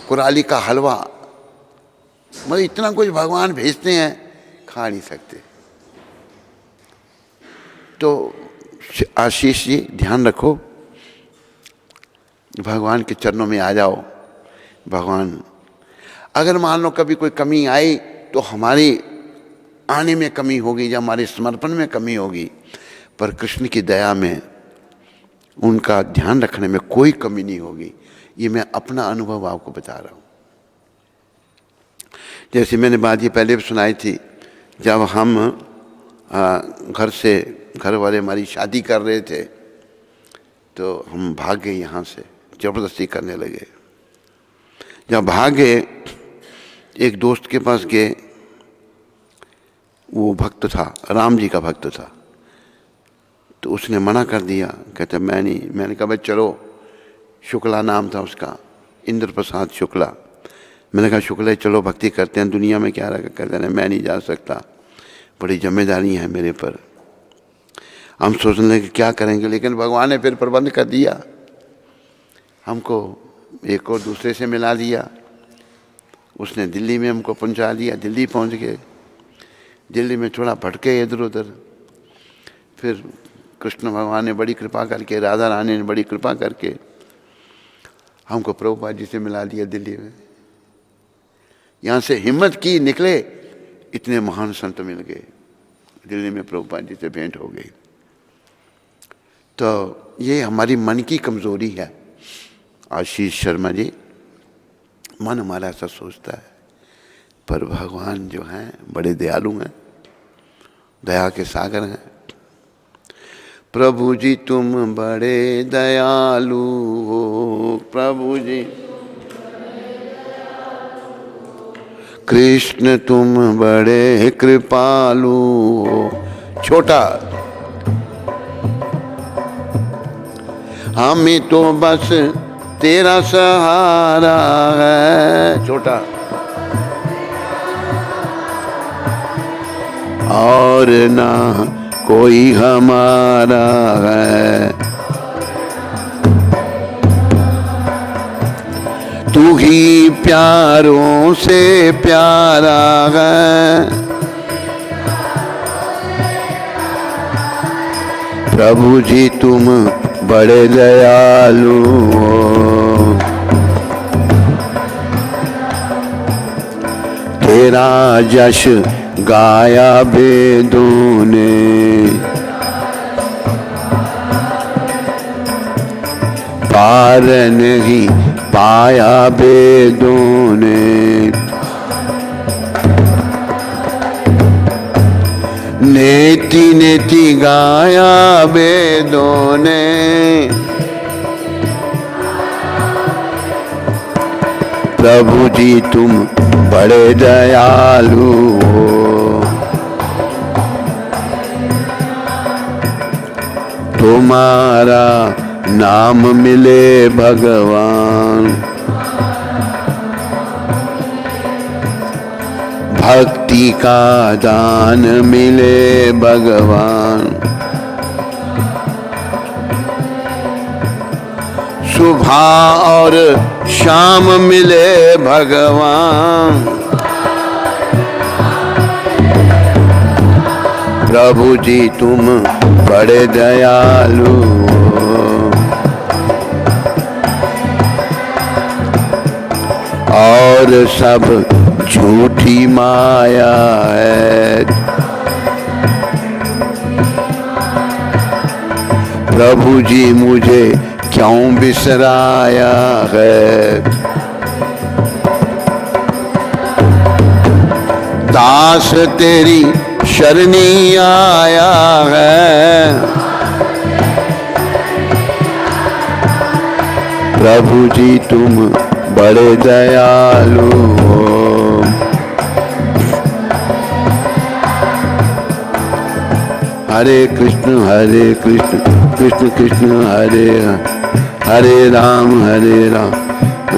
कुराली का हलवा। मतलब इतना कुछ भगवान भेजते हैं, खा नहीं सकते। तो आशीष जी ध्यान रखो, भगवान के चरणों में आ जाओ। भगवान अगर मान लो कभी कोई कमी आई तो हमारी आने में कमी होगी या हमारे समर्पण में कमी होगी, पर कृष्ण की दया में उनका ध्यान रखने में कोई कमी नहीं होगी। ये मैं अपना अनुभव आपको बता रहा हूँ। जैसे मैंने बात ये पहले भी सुनाई थी, जब हम घर वाले हमारी शादी कर रहे थे, तो हम भाग गए यहाँ से, ज़बरदस्ती करने लगे। जब भाग गए, एक दोस्त के पास गए, वो भक्त था, राम जी का भक्त था। तो उसने मना कर दिया, कहते मैं नहीं। मैंने कहा भाई चलो, शुक्ला नाम था उसका, इंद्र प्रसाद शुक्ला। मैंने कहा शुक्ला चलो भक्ति करते हैं, दुनिया में क्या रखा। कहते हैं मैं नहीं जा सकता, बड़ी जिम्मेदारी है मेरे पर। हम सोचने लगे क्या करेंगे, लेकिन भगवान ने फिर प्रबंध कर दिया, हमको एक और दूसरे से मिला दिया। उसने दिल्ली में हमको पहुंचा दिया। दिल्ली पहुंच गए। दिल्ली में थोड़ा भटके इधर उधर। फिर कृष्ण भगवान ने बड़ी कृपा करके, राधा रानी ने बड़ी कृपा करके हमको प्रभुपाद जी से मिला दिया दिल्ली में। यहाँ से हिम्मत की निकले, इतने महान संत मिल गए। दिल्ली में प्रभुपाद जी से भेंट हो गई। तो ये हमारी मन की कमजोरी है। आशीष शर्मा जी, मन हमारा ऐसा सोचता है, पर भगवान जो हैं बड़े दयालु हैं, दया के सागर हैं। प्रभु जी तुम बड़े दयालु हो, प्रभु जी कृष्ण तुम बड़े कृपालु हो। छोटा, हमें तो बस तेरा सहारा है। छोटा, और ना कोई हमारा है। तू ही प्यारों से प्यारा है। प्रभु जी तुम बड़े दयालु हो। तेरा यश गाया वेदों ने, पार नहीं पाया वेदों ने। नेति नेति गाया वेदों ने। प्रभु जी तुम बड़े दयालु हो। तुम्हारा नाम मिले भगवान, भक्ति का दान मिले भगवान। सुबह और शाम मिले भगवान। प्रभु जी तुम बड़े दयालु हो। और सब झूठी माया है। प्रभु जी मुझे क्यों बिसराया है। दास तेरी शरणी आया है। प्रभु जी तुम बड़े दयालु हो। हरे कृष्ण कृष्ण कृष्ण हरे हरे राम राम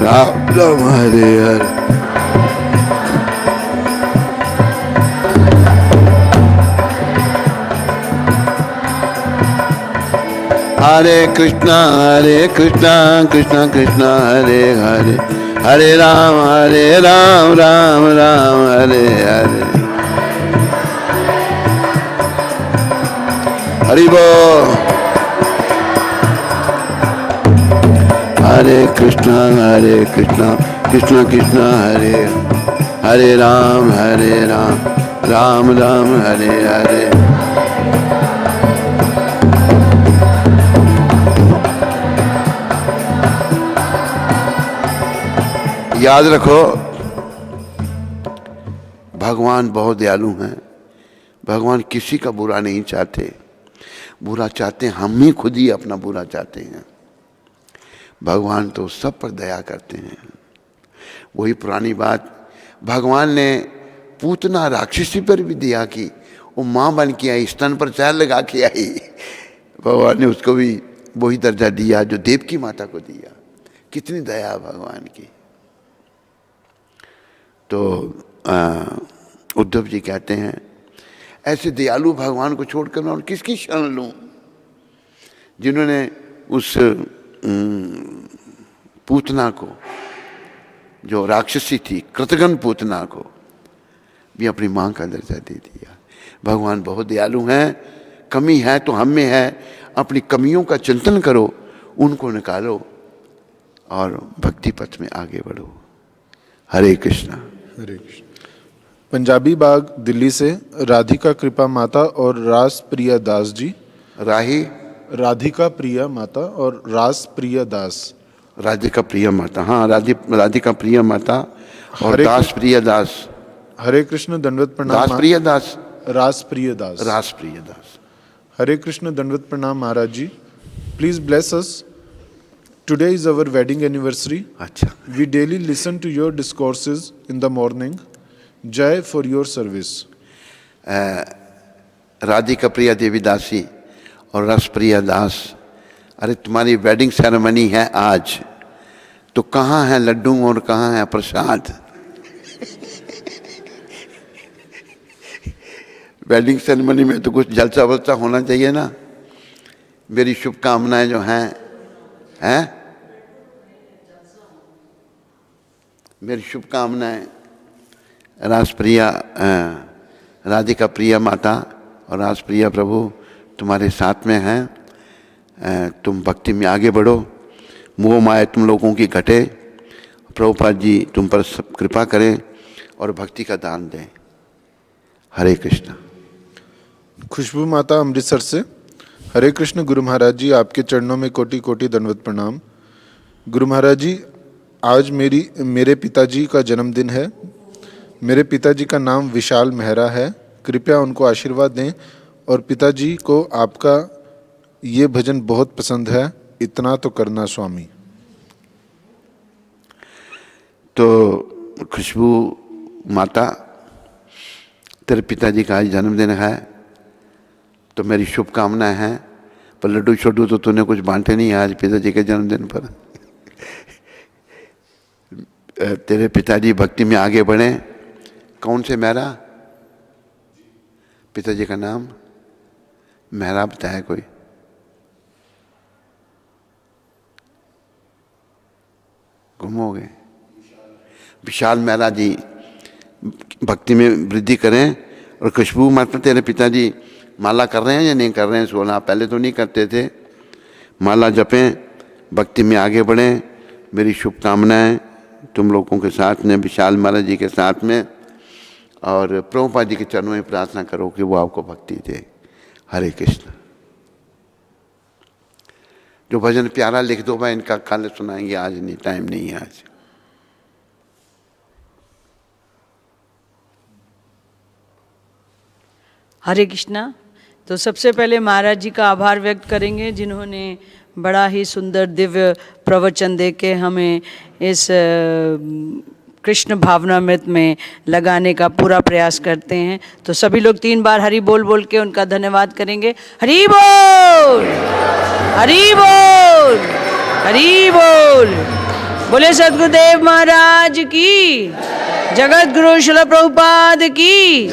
राम हरे हरे। हरे कृष्णा कृष्ण कृष्ण हरे हरे हरे राम राम राम हरे हरे। हरि बोल। हरे कृष्णा कृष्ण कृष्ण हरे हरे राम राम राम हरे हरे। याद रखो भगवान बहुत दयालु हैं। भगवान किसी का बुरा नहीं चाहते। बुरा चाहते हैं हम ही, खुद ही अपना बुरा चाहते हैं। भगवान तो सब पर दया करते हैं। वही पुरानी बात भगवान ने पूतना राक्षसी पर भी दिया कि वो माँ बन के आई, स्तन पर पैर लगा के आई। भगवान ने उसको भी वही दर्जा दिया जो देवकी माता को दिया। कितनी दया भगवान की। तो उद्धव जी कहते हैं ऐसे दयालु भगवान को छोड़कर मैं और किसकी शरण लूं, जिन्होंने उस पूतना को जो राक्षसी थी, कृतघ्न पूतना को भी अपनी मां का दर्जा दे दिया। भगवान बहुत दयालु हैं। कमी है तो हम में है। अपनी कमियों का चिंतन करो, उनको निकालो और भक्ति पथ में आगे बढ़ो। हरे कृष्णा। हरे कृष्ण। पंजाबी बाग दिल्ली से राधिका कृपा माता और रास प्रिया दास जी। राधिका प्रिया माता और रास प्रिया दास। राधिका प्रिया माता, हाँ राधिका प्रिया माता और दास प्रिया दास। हरे कृष्ण दंडवत प्रणाम। दास प्रिया दास, रास प्रिय दास। रास प्रिय दास। हरे कृष्ण दंडवत प्रणाम Maharaj ji. Please bless us. Today is our wedding anniversary. अच्छा। We daily listen to your discourses in the morning. Jai for your service. Radhika Priya Devi Dasi और रस प्रिया दास, अरे तुम्हारी वेडिंग सेरेमनी है आज, तो कहाँ है लड्डू और कहाँ है प्रसाद? वेडिंग सेरेमनी में तो कुछ जलसा वलसा होना चाहिए ना। मेरी शुभकामनाएं जो हैं मेरी शुभकामनाएं रासप्रिया राधिका प्रिया माता और रासप्रिया प्रभु तुम्हारे साथ में हैं। तुम भक्ति में आगे बढ़ो, मोह माया तुम लोगों की घटे, प्रभुपाद जी तुम पर कृपा करें और भक्ति का दान दें। हरे कृष्ण। खुशबू माता अमृतसर से। हरे कृष्ण गुरु महाराज जी, आपके चरणों में कोटि कोटि दंडवत प्रणाम। गुरु महाराज जी, आज मेरे पिताजी का जन्मदिन है। मेरे पिताजी का नाम विशाल मेहरा है। कृपया उनको आशीर्वाद दें और पिताजी को आपका ये भजन बहुत पसंद है, इतना तो करना स्वामी। तो खुशबू माता, तेरे पिताजी का आज जन्मदिन है तो मेरी शुभकामनाएं हैं। पर लड्डू छोड्डू तो तूने कुछ बांटे नहीं आज पिताजी के जन्मदिन पर। तेरे पिताजी भक्ति में आगे बढ़े। कौन से मेहरा? पिताजी का नाम मेहरा बताया कोई? गुम हो गए। विशाल मेहरा जी भक्ति में वृद्धि करें। और खुशबू माता, तेरे पिताजी माला कर रहे हैं या नहीं कर रहे हैं? 16 पहले तो नहीं करते थे। माला जपें, भक्ति में आगे बढ़ें। मेरी शुभकामनाएं तुम लोगों के साथ में, विशाल महाराज जी के साथ में, और प्रभुपाद जी के चरणों में प्रार्थना करो कि वो आपको भक्ति दे। हरे कृष्ण। जो भजन प्यारा लिख दो, मैं इनका कल सुनाएंगे, आज नहीं, टाइम नहीं है आज। हरे कृष्णा। तो सबसे पहले महाराज जी का आभार व्यक्त करेंगे, जिन्होंने बड़ा ही सुंदर दिव्य प्रवचन दे के हमें इस कृष्ण भावनामृत में लगाने का पूरा प्रयास करते हैं। तो सभी लोग 3 बार हरि बोल बोल के उनका धन्यवाद करेंगे। हरि बोल, हरि बोल, हरि बोल। बोले सद्गुरुदेव महाराज की, जगत गुरु श्रील प्रभुपाद की।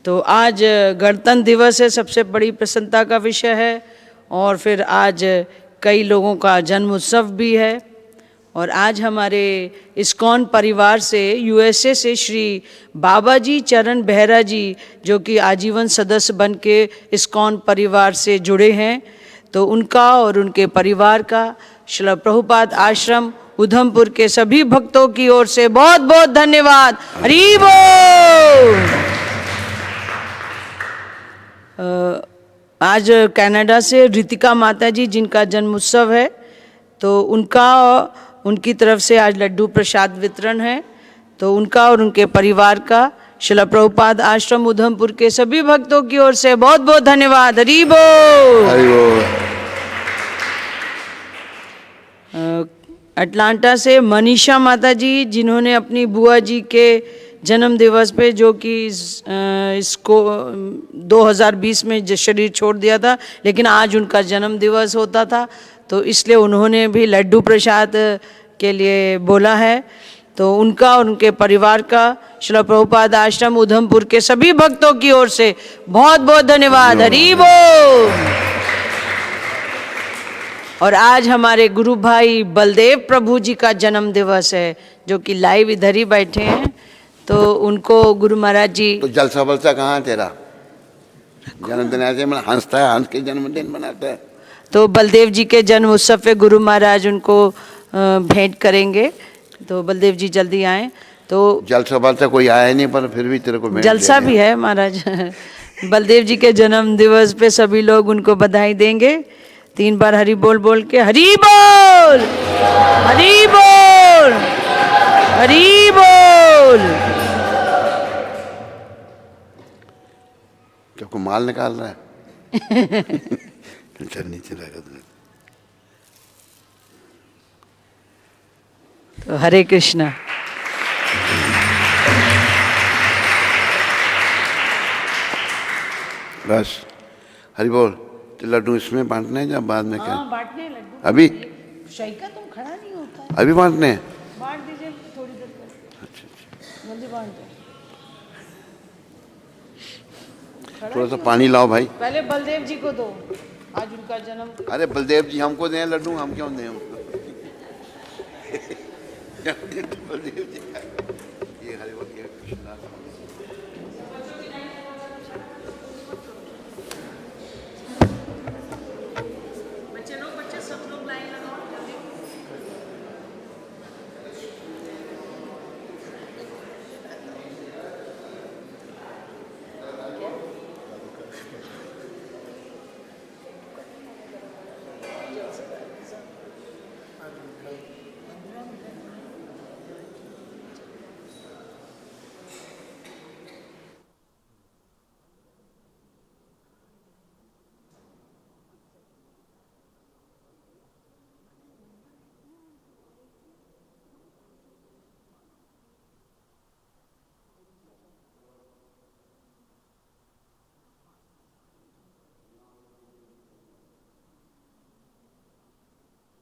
तो आज गणतंत्र दिवस है, सबसे बड़ी प्रसन्नता का विषय है। और फिर आज कई लोगों का जन्म उत्सव भी है। और आज हमारे इस्कॉन परिवार से यूएसए से श्री बाबाजी चरण बेहरा जी, जो कि आजीवन सदस्य बन के इस्कॉन परिवार से जुड़े हैं, तो उनका और उनके परिवार का श्रील प्रभुपाद आश्रम उधमपुर के सभी भक्तों की ओर से बहुत बहुत धन्यवाद। हरि बोल। आज कनाडा से रितिका माता जी, जिनका जन्म उत्सव है, तो उनकी तरफ से आज लड्डू प्रसाद वितरण है। तो उनका और उनके परिवार का श्रील प्रभुपाद आश्रम उधमपुर के सभी भक्तों की ओर से बहुत बहुत धन्यवाद। हरि बोल। हरि बोल। अटलांटा से मनीषा माता जी, जिन्होंने अपनी बुआ जी के जन्म दिवस पे, जो कि इसको 2020 में शरीर छोड़ दिया था, लेकिन आज उनका जन्म दिवस होता था, तो इसलिए उन्होंने भी लड्डू प्रसाद के लिए बोला है। तो उनका और उनके परिवार का श्रील प्रभुपाद आश्रम उधमपुर के सभी भक्तों की ओर से बहुत बहुत धन्यवाद। हरि बोल। और आज हमारे गुरु भाई बलदेव प्रभु जी का जन्म दिवस है, जो कि लाइव इधर ही बैठे हैं। तो उनको गुरु महाराज जी। तो जलसा वलसा कहाँ है तेरा? जन्मदिन ऐसे में हंसता है, हंस के जन्मदिन मनाता है। तो बलदेव जी के जन्म उत्सव पे गुरु महाराज उनको भेंट करेंगे। तो बलदेव जी जल्दी आए। तो जलसा वलसा कोई आया नहीं, पर फिर भी तेरे को भेंट जलसा भी है महाराज। बलदेव जी के जन्म दिवस पे सभी लोग उनको बधाई देंगे। 3 बार हरि बोल बोल के, हरि बोल, हरि बोल, हरि बोल। क्या को माल निकाल रहा है? चल नीचे लगा। तो हरे कृष्णा। बस हरि बोल। तो लड्डू इसमें बांटने हैं या बाद में? क्या बांटने लड्डू अभी? शाइका तुम खड़ा नहीं होता है। अभी बांटने हैं? बांट दीजिए थोड़ी देर तक। अच्छा, जल्दी बांट दो। थोड़ा सा पानी लाओ भाई। पहले बलदेव जी को दो, आज उनका जन्म। अरे बलदेव जी हमको दें लड्डू, हम क्यों दें उनको? बलदेव जी का ये हरि बोल, ये कृष्णा।